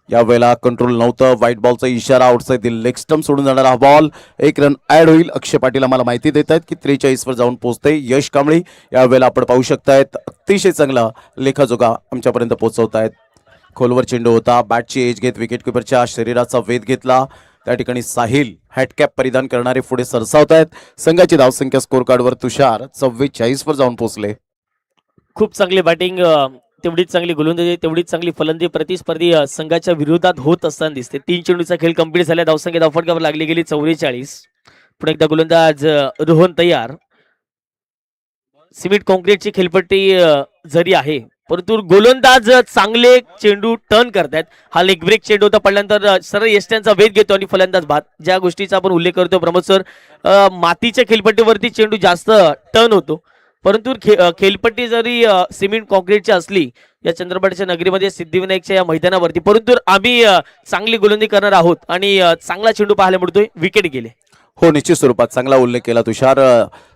यावेळेला कंट्रोल नव्हतं. व्हाईट बॉलचा इशारा, आउटसाइड द लेग स्टंप सोडून जाणारा हा बॉल. 1 रन ऍड होईल. अक्षय पाटील आम्हाला माहिती देत आहेत की 43 वर जाऊन पोहोचते. यश कांबळी यावेळेला आपण पाहू शकतायत अतिशय चांगला लेखाजोखा आमच्यापर्यंत पोहोचवतायत. खोलवर चेंडू होता. बॅटची एज घेत विकेट किपरच्या शरीराचा वेध घेतला. त्या ठिकाणी साहिल हॅटकॅप परिधान करणारे पुढे सरसावत आहेत. संघाची धावसंख्या स्कोर कार्डवर तुषार 44 वर जाऊन पोहोचले. खूप चांगली बॅटिंग, तेवढीच चांगली गोलंदाजी, तेवढीच चांगली फलंदाजी प्रतिस्पर्धी संघाच्या विरोधात होत असताना दिसते. 3 चेंडूचा खेळ कंप्लीट झाला. धावसंख्या धावफटकावर लागली गेली 44. पुढे एकदा गोलंदाज रोहन तयार. सिमेंट कॉन्क्रीटची खेळपट्टी जरी आहे, परंतु गोलंदाज चांगले चेंडू टर्न करतायत. हा लेग ब्रेक चेंडू होता, पडल्यानंतर सरळ यष्ट्यांचा वेध घेतो आणि फलंदाज बाद. ज्या गोष्टीचा आपण उल्लेख करतो प्रमोद सर, मातीच्या खेळपट्टीवरती चेंडू जास्त टर्न होतो, परंतु खेळपट्टी जरी सिमेंट कॉन्क्रीटची असली या चंद्रपाडच्या नगरीमध्ये सिद्धिविनायकच्या या मैदानावरती, परंतु आम्ही चांगली गोलंदाजी करणार आहोत आणि चांगला चेंडू पाहायला मिळतोय. विकेट गेले. हो, निश्चित स्वरूपात चांगला उल्लेख केला तुषार.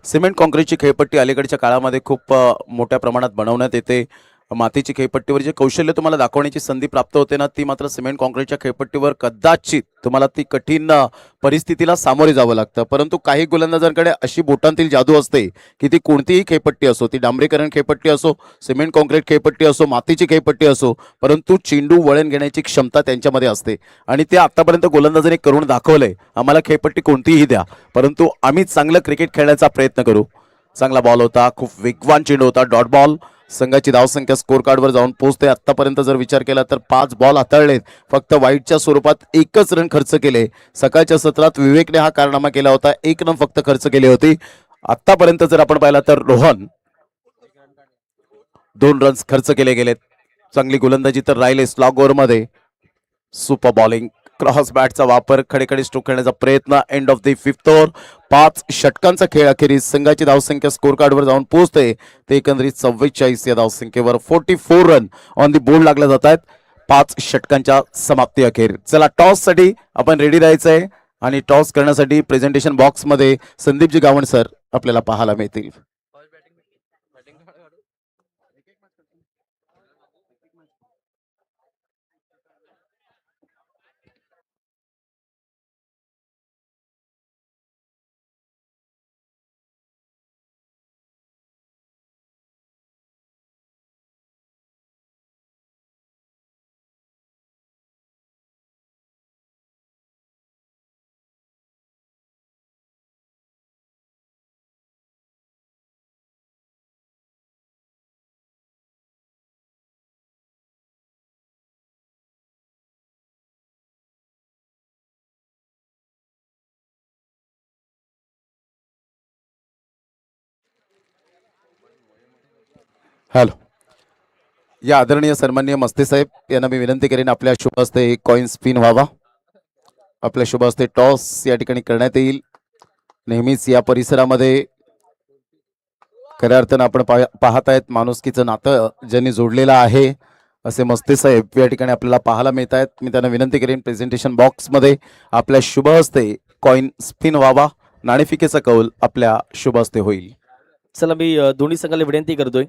सिमेंट कॉन्क्रीटची खेळपट्टी अलीकडच्या काळामध्ये खूप मोठ्या प्रमाणात बनवण्यात येते. मातीची खेळपट्टीवर जे कौशल्य तुम्हाला दाखवण्याची संधी प्राप्त होते ना, ती मात्र सिमेंट कॉन्क्रीटच्या खेळपट्टीवर कदाचित तुम्हाला ती कठीण परिस्थितीला सामोरे जावं लागतं. परंतु काही गोलंदाजांकडे अशी बोटांतील जादू असते की ती कोणतीही खेळपट्टी असो, ती डांबरीकरण खेळपट्टी असो, सिमेंट कॉन्क्रीट खेळपट्टी असो, मातीची खेळपट्टी असो, परंतु चेंडू वळण घेण्याची क्षमता त्यांच्यामध्ये असते आणि ते आतापर्यंत गोलंदाजांनी करून दाखवलंय. आम्हाला खेळपट्टी कोणतीही द्या, परंतु आम्ही चांगलं क्रिकेट खेळण्याचा प्रयत्न करू. चांगला बॉल होता, खूप वेगवान चेंडू होता, डॉट बॉल. संघाची धावसंख्या स्कोर कार्डवर जाऊन पोहोचते. आतापर्यंत जर विचार केला तर 5 बॉल हाताळलेत, फक्त वाईटच्या स्वरूपात 1च रन खर्च केले. सकाळच्या सत्रात विवेकने हा कारनामा केला होता, 1 रन फक्त खर्च केली होती. आतापर्यंत जर आपण पाहिला तर रोहन 2 रन्स खर्च केले गेलेत. चांगली गोलंदाजी तर राहिले स्लॉग ओव्हरमध्ये. सुपर बॉलिंग, क्रॉस बॅटचा वापर, खडेखडे स्ट्रोक खेळण्याचा प्रयत्न. End of the 5th over. 5 षटकांचा खेळ अखेरीस संघाची धावसंख्या स्कोर कार्डवर जाऊन पोहोचते. ते एकंदरीत 44 या धावसंख्येवर 44 रन ऑन दी बोर्ड लागल्या जात आहेत 5 षटकांच्या समाप्ती अखेर. चला, टॉस साठी आपण रेडी राहायचंय आणि टॉस करण्यासाठी प्रेझेंटेशन बॉक्स मध्ये संदीपजी गावण सर आपल्याला पाहायला मिळतील. हॅलो, या आदरणीय सन्माननीय मस्ते साहेब यांना मी विनंती करेन आपल्या शुभ हस्ते एक कॉइन स्पिन व्हावा. आपल्या शुभ हस्ते टॉस या ठिकाणी करण्यात येईल. नेहमीच या परिसरामध्ये खऱ्या अर्थानं आपण पाहतायत माणुसकीचं नातं ज्यांनी जोडलेलं आहे असे मस्ते साहेब या ठिकाणी आपल्याला पाहायला मिळत आहेत. मी त्यांना विनंती करेन प्रेझेंटेशन बॉक्स मध्ये आपल्या शुभ हस्ते कॉइन स्पिन व्हावा. नाणेफिकेचा कौल आपल्या शुभ हस्ते होईल. चला, मी दोन्ही संघाला विनंती करतोय.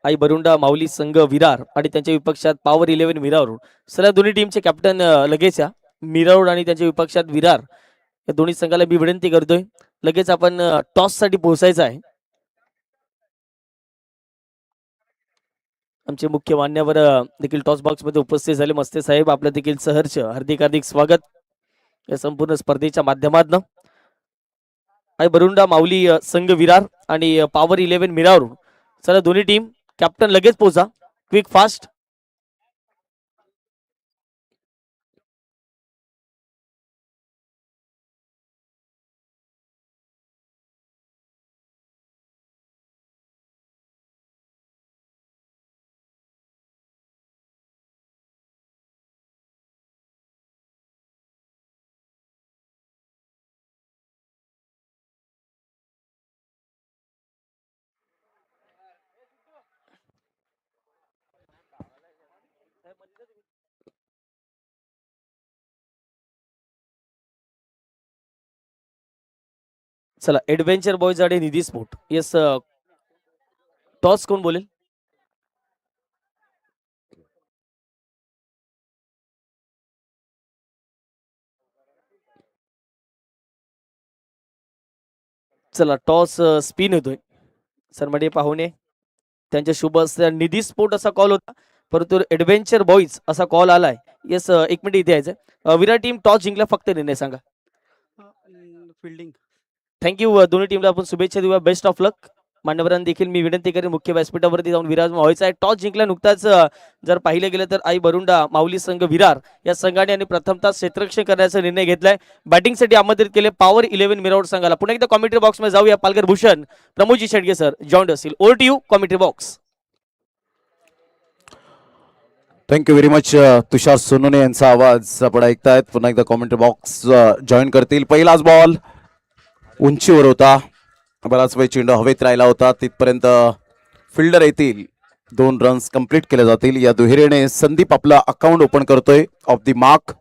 आई बरुंडा माऊली संघ विरार आणि त्यांच्या विपक्षात पॉवर 11 विरार. चला, दोन्ही टीमचे कॅप्टन लगेच या. मिरारोड आणि त्यांच्या विपक्षात विरार या दोन्ही संघाला मी विनंती करतोय, लगेच आपण टॉस साठी पोहोचायचं आहे. आमचे मुख्य मान्यवर देखील टॉस बॉक्स मध्ये उपस्थित झाले. मस्ते साहेब, आपलं देखील सहर्ष हार्दिक हार्दिक स्वागत या संपूर्ण स्पर्धेच्या माध्यमातून. आई बरुंडा माऊली संघ विरार आणि पॉवर 11 मिरार. चला, दोन्ही टीम कॅप्टन लगेच पोहोचा, क्विक फास्ट. चला, एडव्हेंचर बॉयज आणि निधी स्पोर्ट. येस, टॉस कोण बोलेल? चला, टॉस स्पिन होतोय. सरमडे पाहुणे त्यांच्या शुभ हस्ते निधी स्पोर्ट असा कॉल होता, परंतु एडव्हेंचर बॉईज असा कॉल आलाय. येस, 1 मिनिट इथे यायचंय. विरार टीम टॉस जिंकला, फक्त निर्णय सांगा. फिल्डिंग. थँक्यू. दोन्ही टीमला आपण शुभेच्छा देऊया. बेस्ट ऑफ लक. मान्यवरांना देखील मी विनंती करेन मुख्य व्यासपीठावरती जाऊन विराजमान व्हायचं आहे. टॉस जिंकला नुकताच जर पाहिलं गेलं तर आई बरुंडा माऊली संघ विरार या संघाने आणि प्रथमतः क्षेत्ररक्षण करण्याचा निर्णय घेतलाय. बॅटिंगसाठी आमंत्रित केले पॉवर 11 मिरावड संघाला. पुन्हा एकदा कॉमेंट्री बॉक्स मध्ये जाऊया. पालघर भूषण प्रमोदजी शेडगे सर जॉईंड असतील. Over to you commentary box. Thank you very much. Tushar Sonone यांचा आवाज आपण ऐकतायत. पुन्हा एकदा कॉमेंट्री बॉक्स जॉईन करतील. पहिलाच बॉल उंचीवर होता, बराच वेळ चेंडू हवेत राहिला होता, तिथपर्यंत फिल्डर येतील. 2 रन्स कंप्लीट केले जातील. या दुहेरीने संदीप आपला अकाउंट ओपन करतोय. Of the mark.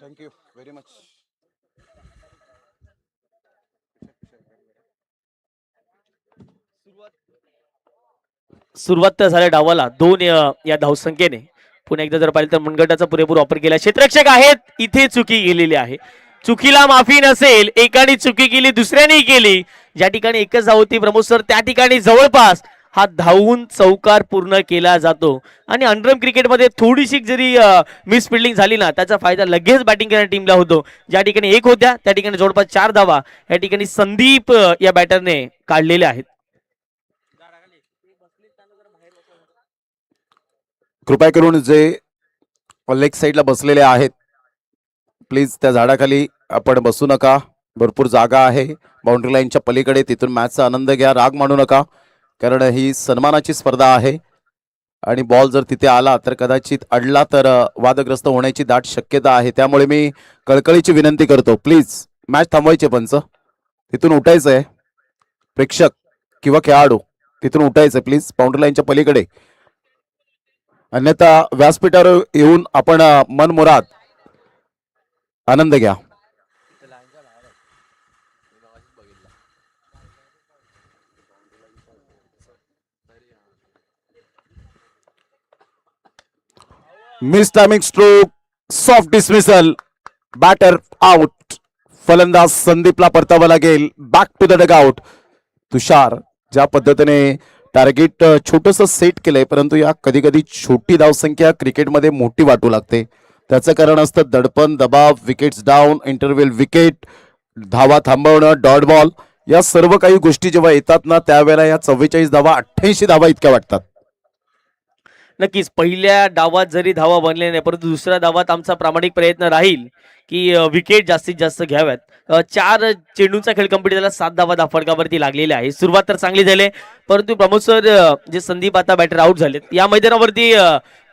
Thank you very much. सुरुवात तर झाल्या डावाला 2 या धावसंख्येने. पुन्हा एकदा जर पाहिलं तर मनगटाचा पुरेपूर वापर केला. क्षेत्ररक्षक आहेत इथे चुकी गेलेली आहे. चुकीला माफी नसेल. एकाने चुकी केली दुसऱ्याने केली. ज्या ठिकाणी एकच धाव होती प्रमोद सर त्या ठिकाणी जवळपास हा धावून चौकार पूर्ण केला जातो. आणि अंडरम क्रिकेटमध्ये थोडीशी जरी मिस फिल्डिंग झाली ना त्याचा फायदा लगेच बॅटिंग करणाऱ्या टीमला होतो. ज्या ठिकाणी 1 होत्या त्या ठिकाणी जवळपास 4 धावा या ठिकाणी संदीप या बॅटरने काढलेल्या आहेत. कृपया करून जे लेग साईडला बसलेले आहेत प्लीज त्या झाडाखाली आपण बसू नका. भरपूर जागा आहे बाउंड्री लाईनच्या पलीकडे. तिथून मॅचचा आनंद घ्या. राग मानू नका कारण ही सन्मानाची स्पर्धा आहे आणि बॉल जर तिथे आला तर कदाचित अडला तर वादग्रस्त होण्याची दाट शक्यता आहे. त्यामुळे मी कळकळीची विनंती करतो प्लीज मॅच थांबवायचे. पंच तिथून उठायचं आहे. प्रेक्षक किंवा खेळाडू तिथून उठायचं प्लीज बाउंड्री लाईनच्या पलीकडे. अन्यथा व्यासपीठावर येऊन आपण मनमुराद आनंद घ्या. Mistiming stroke. Soft dismissal. Batter out. फलंदाज संदीपला परतावं लागेल. Back to the dugout. Tushar ज्या पद्धतीने टार्गेट छोटंसं सेट केलंय परंतु या कधी कधी छोटी धावसंख्या क्रिकेटमध्ये मोठी वाटू लागते. त्याचं कारण असतं दडपण, दबाव, विकेट्स डाऊन, इंटरव्हेल विकेट, धावा थांबवणं, डॉट बॉल. या सर्व काही गोष्टी जेव्हा येतात ना त्यावेळेला या 44 धावा 88 धावा इतक्या वाटतात. नक्कीच पहिल्या डावात जरी धावा बनल्या नाही परंतु दुसऱ्या डावात आमचा प्रामाणिक प्रयत्न राहील की विकेट जास्तीत जास्त घ्याव्यात. 4 चेंडूंचा खेळ कंप्लीट झाला. 7 धावा धाफडकावरती लागलेल्या आहे. सुरुवात तर चांगली झाली परंतु प्रमोद सर जे संदीप आता बॅटर आउट झालेत या मैदानावरती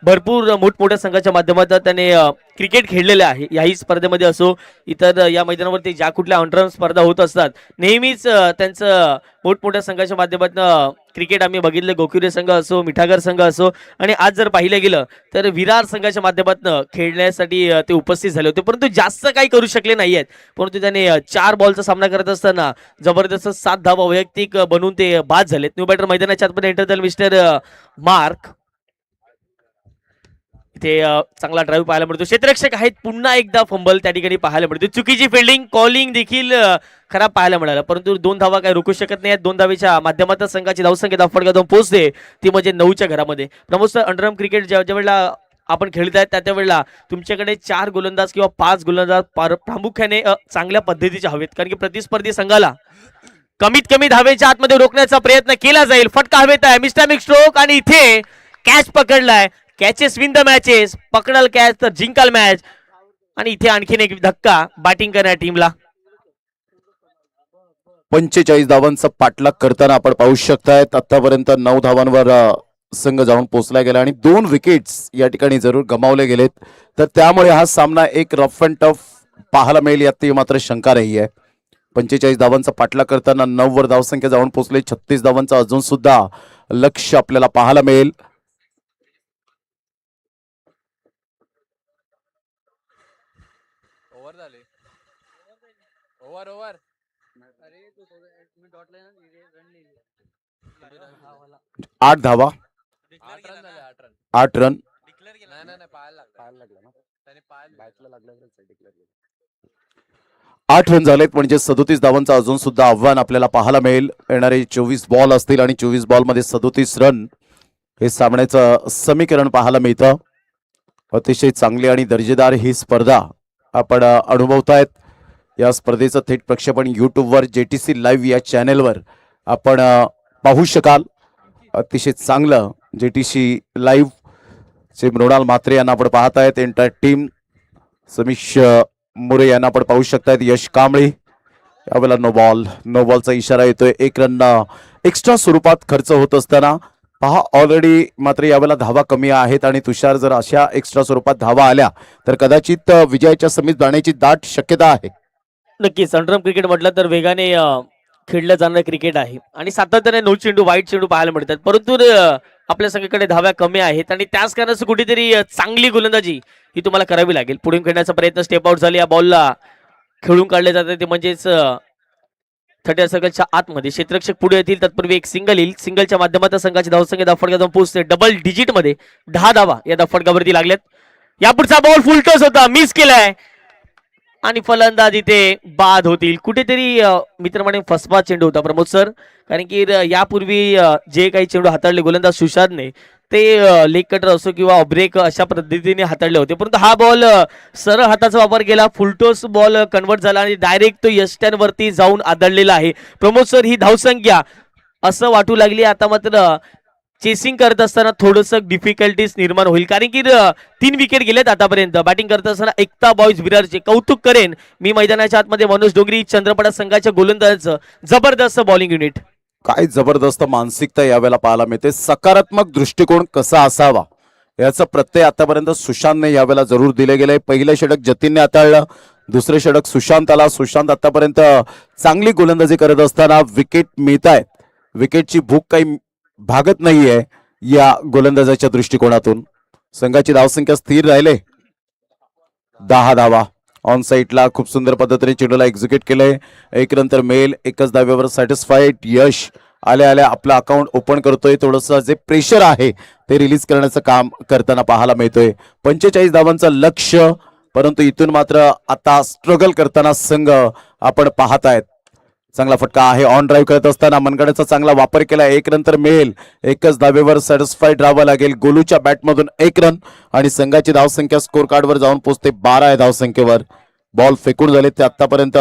भरपूर मोठमोठ्या संघाच्या माध्यमातून त्याने क्रिकेट खेळलेले आहे. याही स्पर्धेमध्ये असो इतर या मैदानावरती ज्या कुठल्या अंडरम स्पर्धा होत असतात नेहमीच त्यांचं मोठमोठ्या संघाच्या माध्यमातून क्रिकेट आम्ही बघितलं. गोकुरे संघ असो, मिठागर संघ असो आणि आज जर पाहिलं गेलं तर विरार संघाच्या माध्यमातून खेळण्यासाठी ते उपस्थित झाले होते परंतु जास्त काही करू शकले नाही आहेत. परंतु त्याने 4 बॉलचा सामना करत असताना जबरदस्त 7 धावा वैयक्तिक बनवून ते बाद झालेत. न्यू बॅटर मैदानाच्या आतमध्ये एंटर झाले मिस्टर मार्क. इथे चांगला ड्राईव्ह पाहायला मिळतो. क्षेत्ररक्षक आहेत. पुन्हा एकदा फंबल त्या ठिकाणी पाहायला मिळते. चुकीची फिल्डिंग, कॉलिंग देखील खराब पाहायला मिळालं परंतु 2 धावा काय रोखू शकत नाही. 2 धावेच्या माध्यमातून संघाची धावसंख्या धावफडका 2 पोहोचते ती म्हणजे 9च्या घरामध्ये. प्रमोद सर अंडरआर्म क्रिकेट ज्या वेळेला आपण खेळतायत त्या वेळेला तुमच्याकडे 4 गोलंदाज किंवा 5 गोलंदाज प्रामुख्याने चांगल्या पद्धतीचे हवेत कारण की प्रतिस्पर्धी संघाला कमीत कमी धावेच्या आतमध्ये रोखण्याचा प्रयत्न केला जाईल. फटका हवेत आहे. मिस्टॅमिक स्ट्रोक आणि इथे कॅच पकडलाय. Catches win the matches. पकडाल कॅच तर जिंकाल मॅच. आणि इथे आणखीन एक धक्का बॅटिंग करणाऱ्या टीमला. 45 धावांचा पाठलाग करताना आपण पाहू शकतायत आतापर्यंत 9 धावांवर संघ जाऊन पोहोचला गेला आणि 2 विकेट्स या ठिकाणी जरूर गमावले गेलेत. तर त्यामुळे हा सामना एक रफ अँड टफ पाहायला मिळेल यात मात्र शंका नाही आहे. 45 धावांचा पाठलाग करताना 9 वर धावसंख्या जाऊन पोहोचले. 36 धावांचा अजून सुद्धा लक्ष आपल्याला पाहायला मिळेल. ओव्हर 8 धावा 8 रन. 8 रन झालेत म्हणजे 37 धावांचं अजून सुद्धा आव्हान आपल्याला पाहायला मिळेल. येणारे 24 बॉल असतील आणि 24 बॉल मध्ये 37 रन हे सामन्याचं समीकरण पाहायला मिळतं. अतिशय चांगली आणि दर्जेदार ही स्पर्धा आपण अनुभवतायत. या स्पर्धेचं थेट प्रक्षेपण यूट्यूबवर JTC लाईव्ह या चॅनेलवर आपण पाहू शकाल. अतिशय चांगलं JTC लाईव्ह चे मृणाल म्हात्रे यांना आपण पाहतायत. एंटायर टीम समीश मुरे यांना आपण पाहू शकतायत. यश कांबळे यावेळेला नो बॉलचा इशारा येतोय. 1 रन एक्स्ट्रा स्वरूपात खर्च होत असताना पहा ऑलरेडी मात्र यावेळेला धावा कमी आहेत आणि तुषार जर अशा एक्स्ट्रा स्वरूपात धावा आल्या तर कदाचित विजयाच्या समीप जाण्याची दाट शक्यता आहे. नक्कीच अंडरआर्म क्रिकेट म्हटलं तर वेगाने खेळलं जाणारं क्रिकेट आहे आणि सातत्याने 9 चेंडू वाईट चेंडू पाहायला मिळतात परंतु आपल्या संघाकडे धाव्या कमी आहेत आणि त्याच कारणाचं कुठेतरी चांगली गोलंदाजी ही तुम्हाला करावी लागेल. पुढे खेळण्याचा प्रयत्न स्टेप आउट झाले. या बॉलला खेळून काढले जाते ते म्हणजेच 30 सर्कलच्या आतमध्ये क्षेत्ररक्षक पुढे येतील तत्पूर्वी एक सिंगल येईल. सिंगलच्या माध्यमातून संघाची धावसंख्या धावफटका जाऊन पोहोचते डबल डिजिट मध्ये 10 धावा या धावफटकावरती लागल्यात. यापुढचा बॉल फुलटॉस होता, मिस केलाय आणि फलंदाज इथे बाद होतील. कुठेतरी मित्रमंडळी फसवा चेंडू होता प्रमोद सर, कारण की यापूर्वी जे काही चेंडू हाताळले गोलंदाज सुशांतने ते लेग कटर असो किंवा ब्रेक अशा पद्धतीने हाताळले होते, परंतु हा बॉल सरळ हाताचा वापर केला, फुलटॉस बॉल कन्वर्ट झाला आणि डायरेक्ट तो यष्ट्यांवरती जाऊन आदळलेला आहे. प्रमोद सर, ही धावसंख्या असं वाटू लागली आता मात्र चेसिंग करत असताना थोडंसं डिफिकल्टीज निर्माण होईल, कारण की 3 विकेट गेलेत आतापर्यंत. बॅटिंग करत असताना एकता बॉयज विरारचे कौतुक करेन मी मैदानाच्या आतमध्ये. मनोज डोंगरी चंद्रपडा संघाच्या गोलंदाजाचं जबरदस्त बॉलिंग युनिट. काय जबरदस्त मानसिकता यावेळेला पाहायला मिळते. सकारात्मक दृष्टिकोन कसा असावा याचा प्रत्यय आतापर्यंत सुशांतने यावेळेला जरूर दिले गेले. पहिलं षटक जतीनने हाताळलं, दुसरे षटक सुशांताला. सुशांत आतापर्यंत चांगली गोलंदाजी करत असताना विकेट मिळत आहेत. विकेटची भूक काही भागत नाहीये या गोलंदाजाच्या दृष्टिकोनातून. संघाची धावसंख्या स्थिर राहिले 10 धावा. ऑन साईडला खूप सुंदर पद्धतीने चेंडूला एक्झिक्यूट केलंय. एक नंतर मेल एकच धाव्यावर सॅटिस्फाईड. यश आल्या आल्या आपलं अकाउंट ओपन करतोय. थोडंसं जे प्रेशर आहे ते रिलीज करण्याचं काम करताना पाहायला मिळतोय. 45 धावांचं लक्ष्य, परंतु इथून मात्र आता स्ट्रगल करताना संघ आपण पाहतायत. चांगला फटका आहे. ऑन ड्राईव्ह करत असताना मनगडाचा चांगला वापर केला. एक नंतर मेल एकच धावेवर सॅटिस्फाईड राहावं लागेल. गोलूच्या बॅटमधून 1 रन आणि संघाची धावसंख्या स्कोर कार्डवर जाऊन पोहोचते 12 या धावसंख्येवर. बॉल फेकून झाले ते आतापर्यंत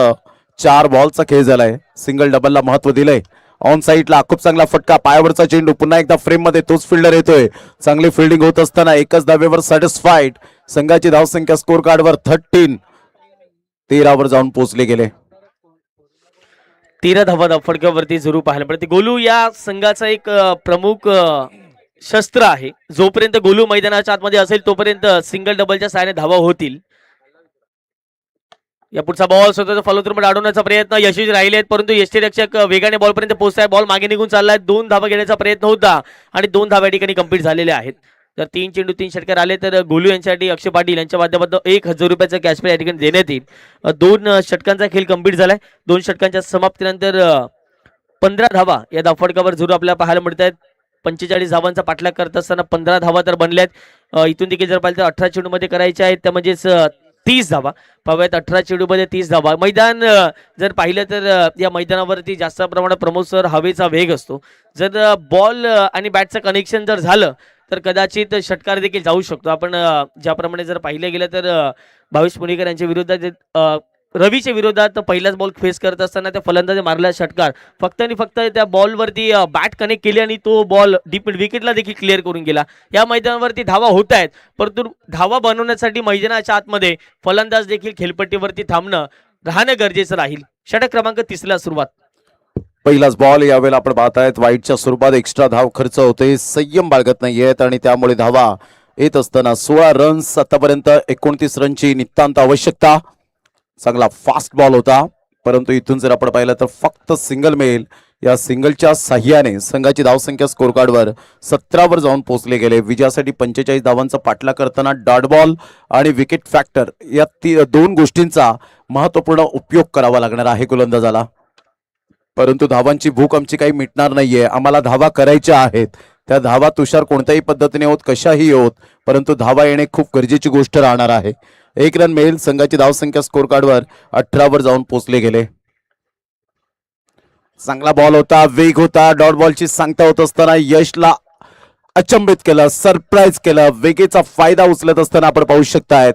4 बॉलचा खेळ झालाय. सिंगल डबलला महत्व दिलंय. ऑन साईडला खूप चांगला फटका, पायावरचा चेंडू पुन्हा एकदा फ्रेम मध्ये तोच फिल्डर येतोय. चांगली फिल्डिंग होत असताना एकच धावेवर सॅटिस्फाईड. संघाची धावसंख्या स्कोर कार्डवर 13 वर जाऊन पोहोचले गेले. 13 धावा धावफटक्यावरती जरूर पाहायला मिळते. गोलू या संघाचा एक प्रमुख शस्त्र आहे. जोपर्यंत गोलू मैदानाच्या आतमध्ये असेल तोपर्यंत सिंगल डबलच्या सहाय्याने धावा होतील. या पुढचा बॉल स्वतःचा फॉलोथ्रू अडवण्याचा प्रयत्न यशस्वी राहिलेत, परंतु यष्टीरक्षक वेगाने बॉलपर्यंत पोहोचताय. बॉल मागे निघून चाललाय. 2 धावा घेण्याचा प्रयत्न होता आणि 2 धावा या ठिकाणी कंप्लीट झालेल्या आहेत. जर 3 चेंडू 3 षटकार आले तर गोलू यांच्यासाठी अक्षय पाटील यांच्या माध्यमातून 1000 रुपयाचा कॅश प्राइज या ठिकाणी देण्यात येईल. 2 षटकांचा खेळ कंप्लीट झालाय. 2 षटकांच्या समाप्तीनंतर 15 धावा या धावफटकावर जरूर आपल्याला पाहायला मिळत आहेत. 45 धावांचा पाठलाग करत असताना 15 धावा तर बनल्यात. इथून देखील जर पाहिलं तर 18 चेंडू मध्ये करायच्या आहेत, त्या म्हणजेच 30 धावा पाहूयात. 18 चेंडू मध्ये 30 धावा. मैदान जर पाहिलं तर या मैदानावरती जास्त प्रमाणात प्रमोद सर हवेचा वेग असतो. जर बॉल आणि बॅटचं कनेक्शन जर झालं तर कदाचित षटकार देखील जाऊ शकतो. आपण ज्याप्रमाणे जर पाहिलं गेलं तर भावेश पुणेकर यांच्या विरोधात रवीच्या विरोधात पहिलाच बॉल फेस करत असताना त्या फलंदाज मारला षटकार, फक्त आणि फक्त त्या बॉलवरती बॅट कनेक्ट केली आणि तो बॉल डीप विकेटला देखील क्लिअर करून गेला. या मैदानावरती धावा होत आहेत, परंतु धावा बनवण्यासाठी मैदानाच्या आतमध्ये फलंदाज देखील खेळपट्टीवरती थांबणं राहणं गरजेचं राहील. षटक क्रमांक 30 ला सुरुवात. पहिलाच बॉल यावेळेला आपण पाहतायत. वाईटच्या स्वरूपात एक्स्ट्रा धाव खर्च होते. संयम बाळगत नाहीयेत आणि त्यामुळे धावा येत असताना 16 रन्स आतापर्यंत 29 रनची नितांत आवश्यकता. चांगला फास्ट बॉल होता, परंतु इथून जर आपण पाहिलं तर फक्त सिंगल मिळेल. या सिंगलच्या साह्याने संघाची धावसंख्या स्कोर कार्डवर 17 वर जाऊन पोहोचले गेले. विजयासाठी 45 धावांचा पाठलाग करताना डॉट बॉल आणि विकेट फॅक्टर या 2 गोष्टींचा महत्वपूर्ण उपयोग करावा लागणार आहे गोलंदाजाला. परंतु धावांची भूक आमची काही मिटणार नाहीये. आम्हाला धावा करायच्या आहेत. त्या धावा तुषार कोणत्याही पद्धतीने होत, कशाही होत, परंतु धावा येणे खूप गरजेची गोष्ट राहणार आहे. 1 रन मिळेल. संघाची धावसंख्या स्कोर कार्डवर 18 वर जाऊन पोहोचले गेले. चांगला बॉल होता, वेग होता. डॉट बॉलची सांगता होत असताना यशला अचंबित केलं, सरप्राईज केलं. वेगेचा फायदा उचलत असताना आपण पाहू शकतायत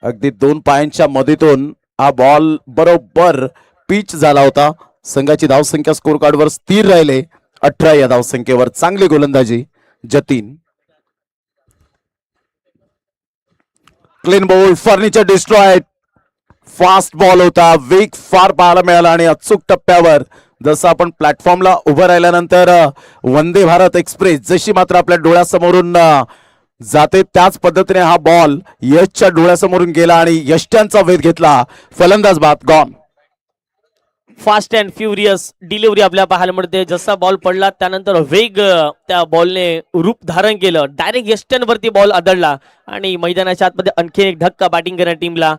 अगदी 2 पायांच्या मधीतून हा बॉल बरोबर पिच झाला होता. संघाची धावसंख्या स्कोर कार्डवर स्थिर राहिले 18 या धावसंख्येवर. चांगली गोलंदाजी Jatin. Clean ball, furniture destroyed. Fast ball होता, वेग फार पाहायला मिळाला आणि अचूक टप्प्यावर जसं आपण प्लॅटफॉर्मला उभं राहिल्यानंतर वंदे भारत एक्सप्रेस जशी मात्र आपल्या डोळ्यासमोरून जाते त्याच पद्धतीने हा बॉल यशच्या डोळ्यासमोरून गेला आणि यष्ट्यांचा वेध घेतला. फलंदाज बाद, gone. Fast and furious delivery आपल्याला पाहायला मिळते. जसा बॉल पडला त्यानंतर वेग त्या बॉलने रूप धारण केलं. डायरेक्ट यष्ट्यांवरती बॉल आदळला आणि मैदानाच्या आतमध्ये आणखी एक धक्का बॅटिंग करणाऱ्या टीमला.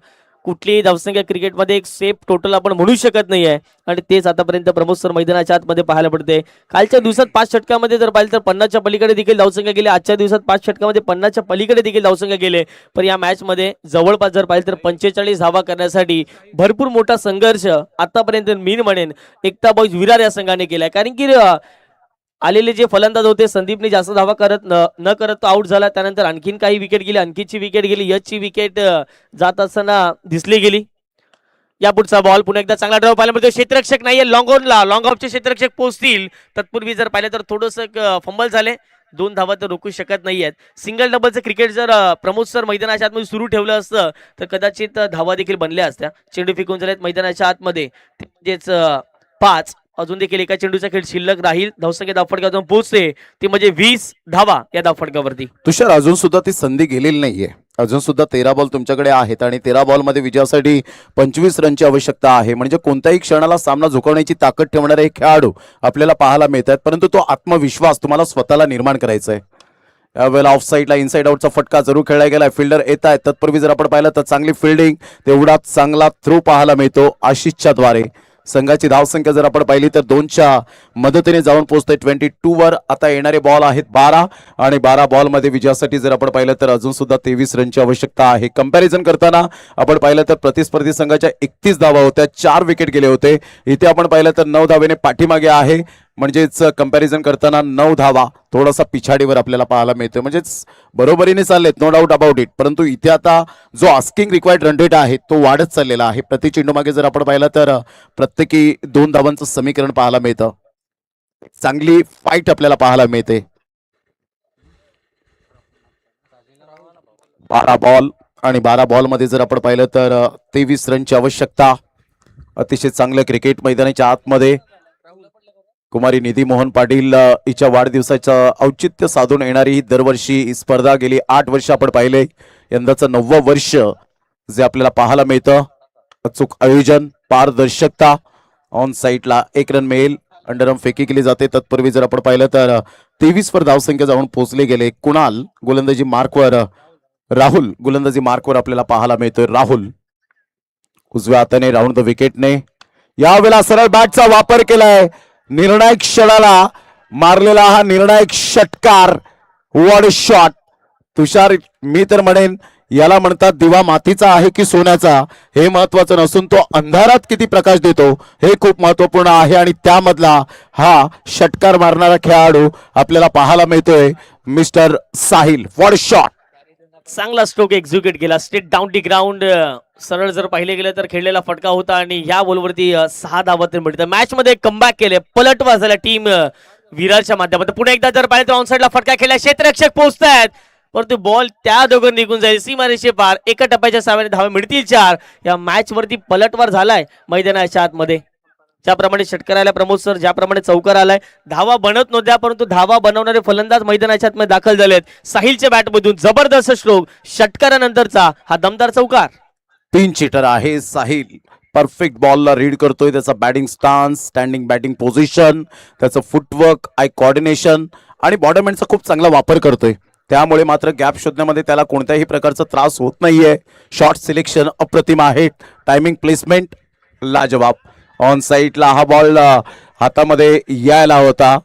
कुठलीही धावसंख्या क्रिकेटमध्ये एक सेफ टोटल आपण म्हणू शकत नाही आहे आणि तेच आतापर्यंत प्रमोद सर मैदानाच्या आतमध्ये पाहायला पडते. कालच्या दिवसात 5 षटकामध्ये जर पाहिलं तर 50च्या पलीकडे देखील धावसंख्या गेली. आजच्या दिवसात 5 षटकामध्ये 50च्या पलीकडे देखील धावसंख्या गेले. पण या मॅच मध्ये जवळपास जर पाहिलं तर 45 धावा करण्यासाठी भरपूर मोठा संघर्ष आतापर्यंत मी म्हणेन एकता बॉईज विरार या संघाने केलाय. कारण की आलेले जे फलंदाज होते संदीपने जास्त धावा न करत तो आउट झाला. त्यानंतर आणखीन काही विकेट गेली. अंकितची विकेट गेली. यशची विकेट जात असताना दिसली गेली. या पुढचा बॉल पुन्हा एकदा चांगला ड्राइव्ह पाहायला मिळतो. क्षेत्ररक्षक नाहीये लॉंग ऑनला. लॉंग ऑफचे क्षेत्ररक्षक पोहोचतील. तत्पूर्वी जर पाहिलं तर थोडंसं फंबल झाले. 2 धावा तर रोखू शकत नाहीयेत. सिंगल डबलचं क्रिकेट जर प्रमोद सर मैदानाच्या आतमध्ये सुरू ठेवलं असतं तर कदाचित धावा देखील बनल्या असत्या. चेंडू फेकून झालेत मैदानाच्या आतमध्ये म्हणजेच 5. अजून देखील एका चेंडूचा खेळ शिल्लक राहील. धावसंख्या धावफटक्यातून पोहोचते ती म्हणजे 20 धावा या धावफटक्यावरती. तुषार अजून सुद्धा ती संधी गेलेली नाहीये. अजून सुद्धा 13 बॉल तुमच्याकडे आहेत आणि 13 बॉलमध्ये विजयासाठी 25 रनची आवश्यकता आहे. म्हणजे कोणत्याही क्षणाला सामना झुकवण्याची ताकद ठेवणारे हे खेळाडू आपल्याला पाहायला मिळतात. परंतु तो आत्मविश्वास तुम्हाला स्वतःला निर्माण करायचा आहे. यावेळेला ऑफ साईडला इनसाइड आउटचा फटका जरूर खेळला गेला. फिल्डर येत आहेत. तत्पूर्वी जर आपण पाहिलं तर चांगली फिल्डिंग तेवढाच चांगला थ्रो पाहायला मिळतो आशिषच्या द्वारे. संघाची धावसंख्या जर आपण पाहिली तर 2च्या मदतीने जाऊन पोहोचते 22 वर. आता येणारे बॉल आहेत 12 आणि 12 बॉलमध्ये विजयासाठी जर आपण पाहिलं तर अजून सुद्धा 23 रनची आवश्यकता आहे. कंपॅरिझन करताना आपण पाहिलं तर प्रतिस्पर्धी संघाच्या 31 धावा होत्या. 4 विकेट गेले होते. इथे आपण पाहिलं तर 9 धावेने पाठीमागे आहे. म्हणजेच कंपॅरिझन करताना 9 धावा थोडासा पिछाडीवर आपल्याला पाहायला मिळतोय. म्हणजेच बरोबरीने चाललेत, नो डाऊट अबाउट इट. परंतु इथे आता जो आस्किंग रिक्वायर्ड रन रेट आहे तो वाढत चाललेला आहे. प्रति चेंडू मागे जर आपण पाहिलं तर प्रत्येकी 2 धावांचं समीकरण पाहायला मिळतं. चांगली फाईट आपल्याला पाहायला मिळते. 12 बॉल आणि 12 बॉलमध्ये जर आपण पाहिलं तर 23 रनची आवश्यकता. अतिशय चांगलं क्रिकेट मैदानाच्या आतमध्ये कुमारी निधी मोहन पाटील हिच्या वाढदिवसाचं औचित्य साधून येणारी ही दरवर्षी ही स्पर्धा गेली 8 वर्ष आपण पाहिले. यंदाचं 9वं वर्ष जे आपल्याला पाहायला मिळतं. अचूक आयोजन, पारदर्शकता. ऑन साईडला 1 रन मिळेल. अंडरआर्म फेकी केली जाते. तत्पूर्वी जर आपण पाहिलं तर 23 वर धावसंख्या जाऊन पोहोचले गेले. कुणाल गोलंदाजी मार्कवर, राहुल गोलंदाजी मार्कवर आपल्याला पाहायला मिळतोय. राहुल उजव्या हाताने राऊंड द विकेटने यावेळेला सरळ बॅटचा वापर केलाय. निर्णायक क्षणाला मारलेला हा निर्णायक षटकार. What a shot. तुषार, मी तर म्हणेन याला म्हणतात दिवा मातीचा आहे की सोन्याचा हे महत्वाचं नसून तो अंधारात किती प्रकाश देतो हे खूप महत्वपूर्ण आहे. आणि त्यामधला हा षटकार मारणारा खेळाडू आपल्याला पाहायला मिळतोय mister Sahil. What a shot. चांगला स्ट्रोक एक्झिक्यूट केला. Straight down the ground. सरळ जर पाहिले गेलं तर खेळलेला फटका होता आणि ह्या बॉलवरती 6 धावा तर मिळतात. मॅच मध्ये कमबॅक केले. पलटवार झाला टीम विरारच्या माध्यमातून. पुन्हा एकदा जर पाहिलं तर ऑनसाइडला फटका खेळला. क्षेत्ररक्षक पोहोचतायत परंतु बॉल त्या दोघं निघून जाईल. सीमारेषे पार. एका टप्प्याच्या साहाय्याने धावा मिळतील 4. या मॅच वरती पलटवार झालाय मैदानाच्या आतमध्ये. ज्याप्रमाणे षटकार आलाय प्रमोद सर, ज्याप्रमाणे चौकार आलाय, धावा बनत नव्हत्या परंतु धावा बनवणारे फलंदाज मैदानाच्या आतमध्ये दाखल झालेत. साहिलच्या बॅटमधून जबरदस्त स्ट्रोक. षटकारानंतरचा हा दमदार चौकार. 3 चीटर आहे साहिल. परफेक्ट बॉलला रीड करतोय. त्याचा batting stance, standing batting position, त्याचं फुटवर्क, आय कोऑर्डिनेशन आणि बॉडी चा खूप चांगला वापर करतोय. त्यामुळे मात्र गॅप शोधण्यामध्ये त्याला कोणत्याही प्रकारचा त्रास होत नाहीये. शॉट सिलेक्शन अप्रतिम आहे. टायमिंग प्लेसमेंट लाजवाब. ऑन साईडला हा बॉल हातामध्ये यायला होता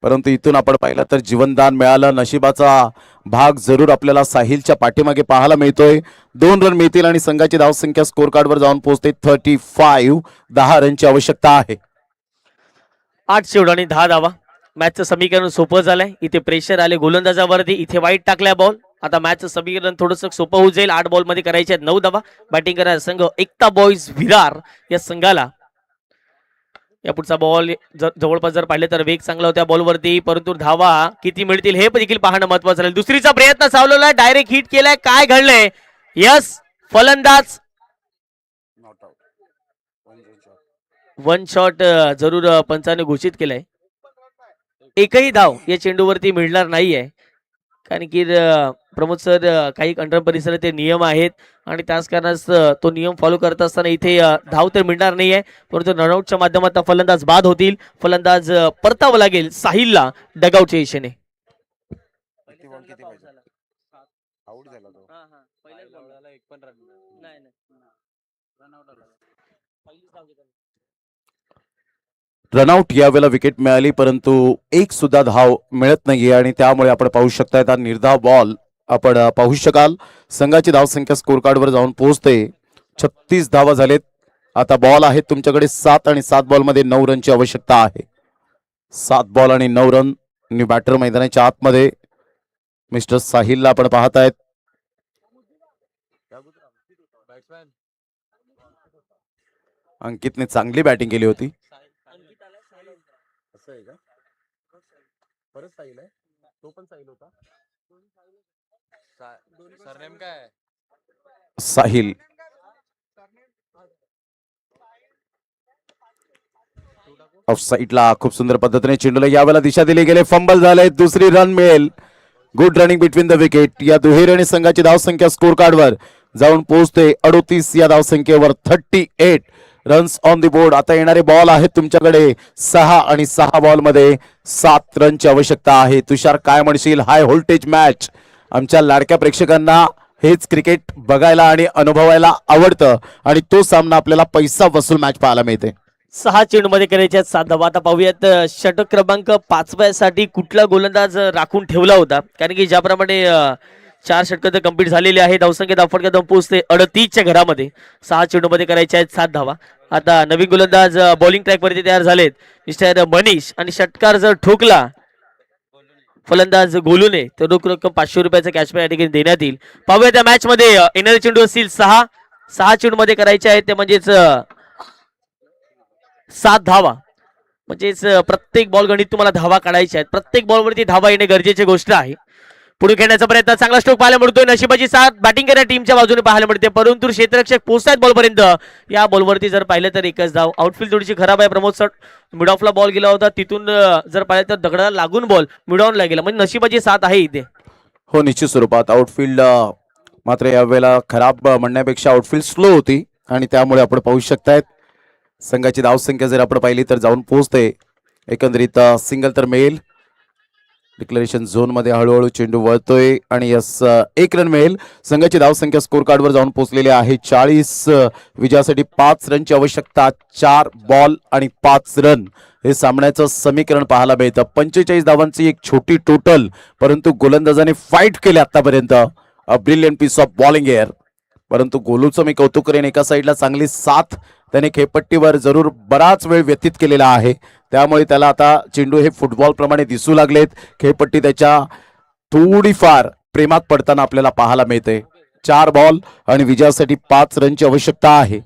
परंतु इथून आपण पाहिलं तर जीवनदान मिळालं. नशिबाचा भाग जरूर आपल्याला साहिलच्या पाठीमागे पाहायला मिळतोय. 2 रन मिळतील आणि संघाची धावसंख्या स्कोर कार्डवर जाऊन पोहोचते 35. 10 रनची आवश्यकता आहे. 8 चेंडू आणि 10 धावा. मॅचचं समीकरण सोपं झालंय. इथे प्रेशर आले गोलंदाजावरती. इथे वाईट टाकलाय बॉल. आता मॅचचं समीकरण थोडंसं सोपं होऊ जाईल. 8 बॉल मध्ये करायचे आहेत 9 धावा. बॅटिंग करणारा संघ एकता बॉईज विरार या संघाला. या पुढचा बॉल जवळपास जर पाहिले तर वेग चांगला होता बॉलवरती परंतु धावा किती मिळतील हे देखील पाहणं महत्वाचं राहील. दुसरीचा प्रयत्न चालवलाय. डायरेक्ट हिट केलाय. काय घडलंय. यस, फलंदाज 1 शॉट जरूर पंचाने घोषित केलाय. एकही धाव या चेंडूवरती मिळणार नाहीये कारण की प्रमोद सर काही अंडर परिसरात ते नियम आहेत आणि त्याच कारणास तो नियम फॉलो करत असताना इथे धाव तर मिळणार नाहीये परंतु रनआउटच्या माध्यमातून फलंदाज बाद होतील. फलंदाज परतावं लागेल साहिलला डगआउटच्या दिशेने. रनआउट यावेळेला विकेट मिळाली, परंतु एक सुद्धा धाव मिळत नाहीये आणि त्यामुळे आपण पाहू शकताय हा निर्धाव बॉल आपण पाहू शकाल. संघाची धावसंख्या स्कोर कार्डवर जाऊन पोहोचते. 36 धावा झालेत. आता बॉल आहेत तुमच्याकडे 7 आणि 7 बॉलमध्ये 9 रनची आवश्यकता आहे. 7 बॉल आणि 9 रन. न्यू बॅटर मैदानाच्या आतमध्ये मिस्टर साहिलला आपण पाहतायत. अंकितने चांगली बॅटिंग केली होती. साहिल ऑफ साईडला खूप सुंदर पद्धतीने चेंडूला यावेळेला दिशा दिली गेले. फंबल झाले. दुसरी रन मिळेल. Good running between the wicket. या दुहेरीने संघाची धावसंख्या स्कोर कार्डवर जाऊन पोहोचते 38 या धावसंख्येवर. 38 रन्स ऑन द बोर्ड. आता येणारे बॉल आहेत तुमच्याकडे 6 आणि 6 बॉल मध्ये 7 रनची आवश्यकता आहे. तुषार काय म्हणशील? High voltage match. आमच्या लाडक्या प्रेक्षकांना हेच क्रिकेट बघायला आणि अनुभवायला आवडतं आणि तो सामना आपल्याला पैसा वसूल मॅच पाहायला मिळते. 6 चेंडूमध्ये करायचे 7 धावा. आता पाहूयात षटक क्रमांक 5 साठी कुठला गोलंदाज राखून ठेवला होता, कारण की ज्याप्रमाणे 4 षटकं तर कंप्लीट झालेली आहे. धावसंख्या धावफटका जाऊन पोहोचते 38च्या घरामध्ये. 6 चेंडूमध्ये करायचे आहेत 7 धावा. आता नवीन गोलंदाज बॉलिंग ट्रॅक वरती तयार झालेत मिस्टर मनीष, आणि षटकार जर ठोकला फलंदाज गोलूने तर रोख रक्कम 500 रुपयाचा कॅशबॅक या ठिकाणी देण्यात येईल. पाहूया त्या मॅच मध्ये येणारे चेंडू असतील 6 चेंडू मध्ये करायचे आहेत ते म्हणजेच 7 धावा. म्हणजेच प्रत्येक बॉल गणित तुम्हाला धावा काढायच्या आहेत. प्रत्येक बॉलवरती धावा येणे गरजेची गोष्ट आहे. पुढे खेळण्याचा प्रयत्न, चांगला स्ट्रोक पाहायला मिळतोय. नशिबाची साथ बॅटिंग करणाऱ्या टीमच्या बाजूने पाहायला मिळते, परंतु क्षेत्ररक्षक पोहोचतायत बॉलपर्यंत. या बॉलवरती जर पाहिलं तर एकच धाव. आउटफील्ड थोडीशी खराब आहे. प्रमोद सर मिड ऑफला बॉल गेला होता, तिथून जर पाहिलं तर दगडाला लागून बॉल मिड ऑनला गेला. म्हणजे नशिबाची साथ आहे इथे. हो, निश्चित स्वरूपात आउटफील्ड मात्र यावेळेला खराब म्हणण्यापेक्षा आउटफील्ड स्लो होती आणि त्यामुळे आपण पाहू शकतायत संघाची धावसंख्या जर आपण पाहिली तर जाऊन पोहोचते. एकंदरीत सिंगल तर मिळेल. डिक्लेरेशन झोन मध्ये हळूहळू चेंडू वळतोय आणि यस 1 रन मिळेल. संघाची धावसंख्या स्कोर कार्डवर जाऊन पोहोचलेली आहे 40. विजयासाठी 5 रनची आवश्यकता. 4 बॉल आणि 5 रन हे सामन्याचं समीकरण पाहायला मिळतं. 45 धावांची एक छोटी टोटल, परंतु गोलंदाजाने फाईट केले आतापर्यंत. A brilliant piece of bowling air. परंतु गोलूचं मी कौतुक करेन, एका साईडला चांगली साथ त्याने खेळपट्टीवर जरूर बराच वेळ व्यतीत केलेला आहे. त्यामुळे त्याला आता चेंडू हे फुटबॉल प्रमाणे दिसू लागलेत. खेळपट्टी त्याच्या थोडीफार प्रेमात पडताना आपल्याला पाहायला मिळते. 4 बॉल आणि विजयासाठी 5 रनची आवश्यकता आहे.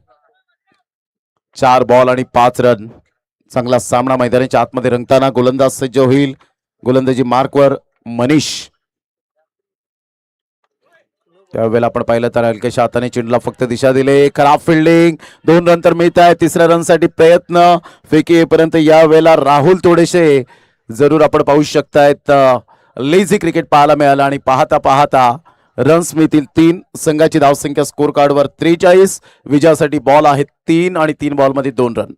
4 बॉल आणि 5 रन. चांगला सामना मैदानाच्या आतमध्ये रंगताना गोलंदाज सज्ज होईल. गोलंदाजी मार्कवर मनीष. त्यावेळेला आपण पाहिलं तर हलक्याशा हाताने चेंडूला फक्त दिशा दिले. खराब फिल्डिंग. 2 रन तर मिळत आहे. 3ऱ्या रनसाठी प्रयत्न. फेकी येईपर्यंत यावेळेला राहुल थोडेसे जरूर आपण पाहू शकतायत लेझी क्रिकेट पाहायला मिळालं आणि पाहता पाहता रन्स मिळतील 3. संघाची धावसंख्या स्कोर कार्डवर 43. विजयासाठी बॉल आहेत 3 आणि 3 बॉलमध्ये 2 रन.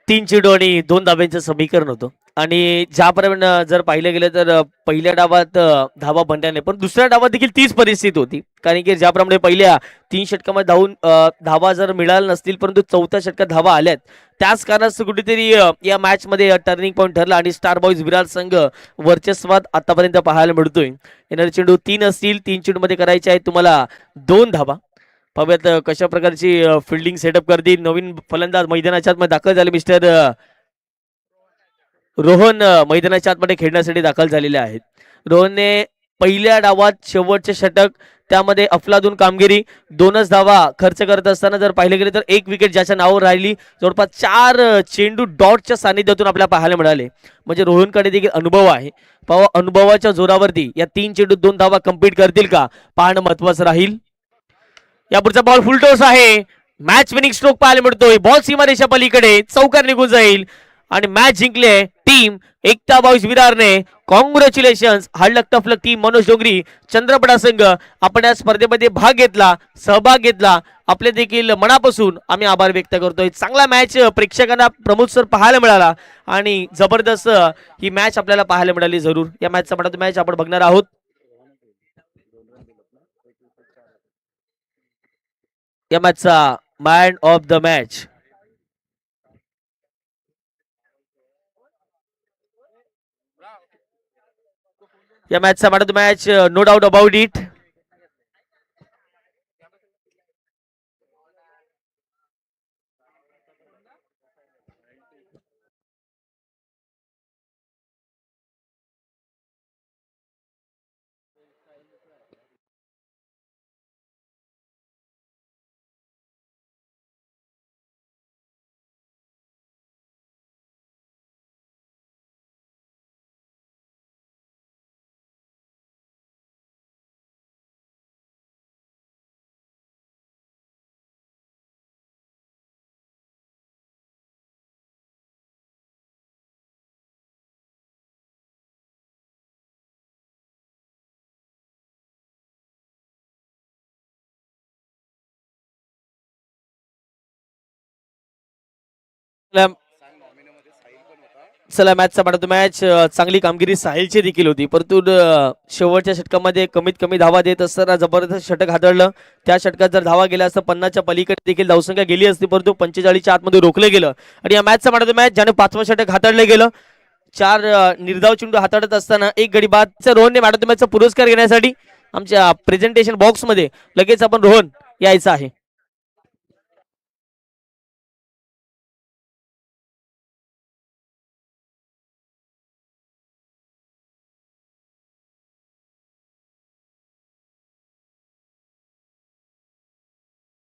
3 चेंडू आणि 2 धाब्यांचं समीकरण होतं. आणि ज्याप्रमाणे जर पाहिलं गेलं तर पहिल्या डावात धावा बनल्याने, पण दुसऱ्या डावात देखील तीच परिस्थिती होती. कारण की ज्याप्रमाणे पहिल्या 3 षटकामध्ये धावा जर मिळाल्या नसतील, परंतु 4थ्या षटकात धावा आल्यात, त्याच कारणास्तव कुठेतरी या मॅच मध्ये टर्निंग पॉईंट ठरला आणि स्टार बॉईज विरार संघ वर्चस्वात आतापर्यंत पाहायला मिळतोय. येणारे चेंडू 3 असतील. 3 चेंडू मध्ये करायचे आहेत तुम्हाला 2 धावा. पाहूयात कशा प्रकारची फिल्डिंग सेटअप करतील. नवीन फलंदाज मैदानाच्या आतमध्ये दाखल झाले मिस्टर रोहन मैदानाच्या आतमध्ये खेळण्यासाठी दाखल झालेले आहेत. रोहनने पहिल्या डावात शेवटचे षटक, त्यामध्ये अफलातून कामगिरी, 2च धावा खर्च करत असताना जर पाहिले गेले तर 1 विकेट ज्याच्या नावावर राहिली. जवळपास 4 चेंडू डॉटच्या सानिध्यातून आपल्याला पाहायला मिळाले. म्हणजे रोहनकडे देखील अनुभव आहे. पाहा अनुभवाच्या जोरावरती या 3 चेंडू 2 धावा कंप्लीट करतील का पाहणं महत्वाचं राहील. यापुढचा बॉल फुलटॉस आहे. मॅच विनिंग स्ट्रोक पाहायला मिळतोय. बॉल सीमारेषा पलीकडे चौकार निघून जाईल आणि मॅच जिंकले टीम एकता बॉईज विरारने. कॉंग्रॅच्युलेशन्स. हडलक टफलक टीम मनोज डोंगरी चंद्रपडा संघ, आपण या स्पर्धेमध्ये भाग घेतला, सहभाग घेतला. आपले देखील मनापासून आम्ही आभार व्यक्त करतोय. चांगला मॅच प्रेक्षकांना प्रमोद सर पाहायला मिळाला आणि जबरदस्त ही मॅच आपल्याला पाहायला मिळाली. जरूर या मॅचचा मॅच आपण बघणार आहोत. या मॅचचा मॅन ऑफ द मॅच. या मॅचचा man of the match, no doubt about it. चला मॅचचा मॅन ऑफ द मॅच. चांगली कामगिरी साहिलची देखील होती, परंतु शेवटच्या षटकामध्ये कमीत कमी धावा देत असताना जबरदस्त षटक हादरलं. त्या षटकात जर धावा गेल्या असतं 50च्या पलीकडे देखील धावसंख्या गेली असती, परंतु 45च्या आतमध्ये रोखलं गेलं. आणि या मॅचचा मॅन ऑफ द मॅच ज्याने 5वं षटक हाताळलं गेलं. 4 निर्धाव चेंडू हाताळत असताना एक गडी बाद. रोहनने मॅन ऑफ द मॅचचा पुरस्कार घेण्यासाठी आमच्या प्रेझेंटेशन बॉक्समध्ये लगेच आपण रोहन यायचं आहे.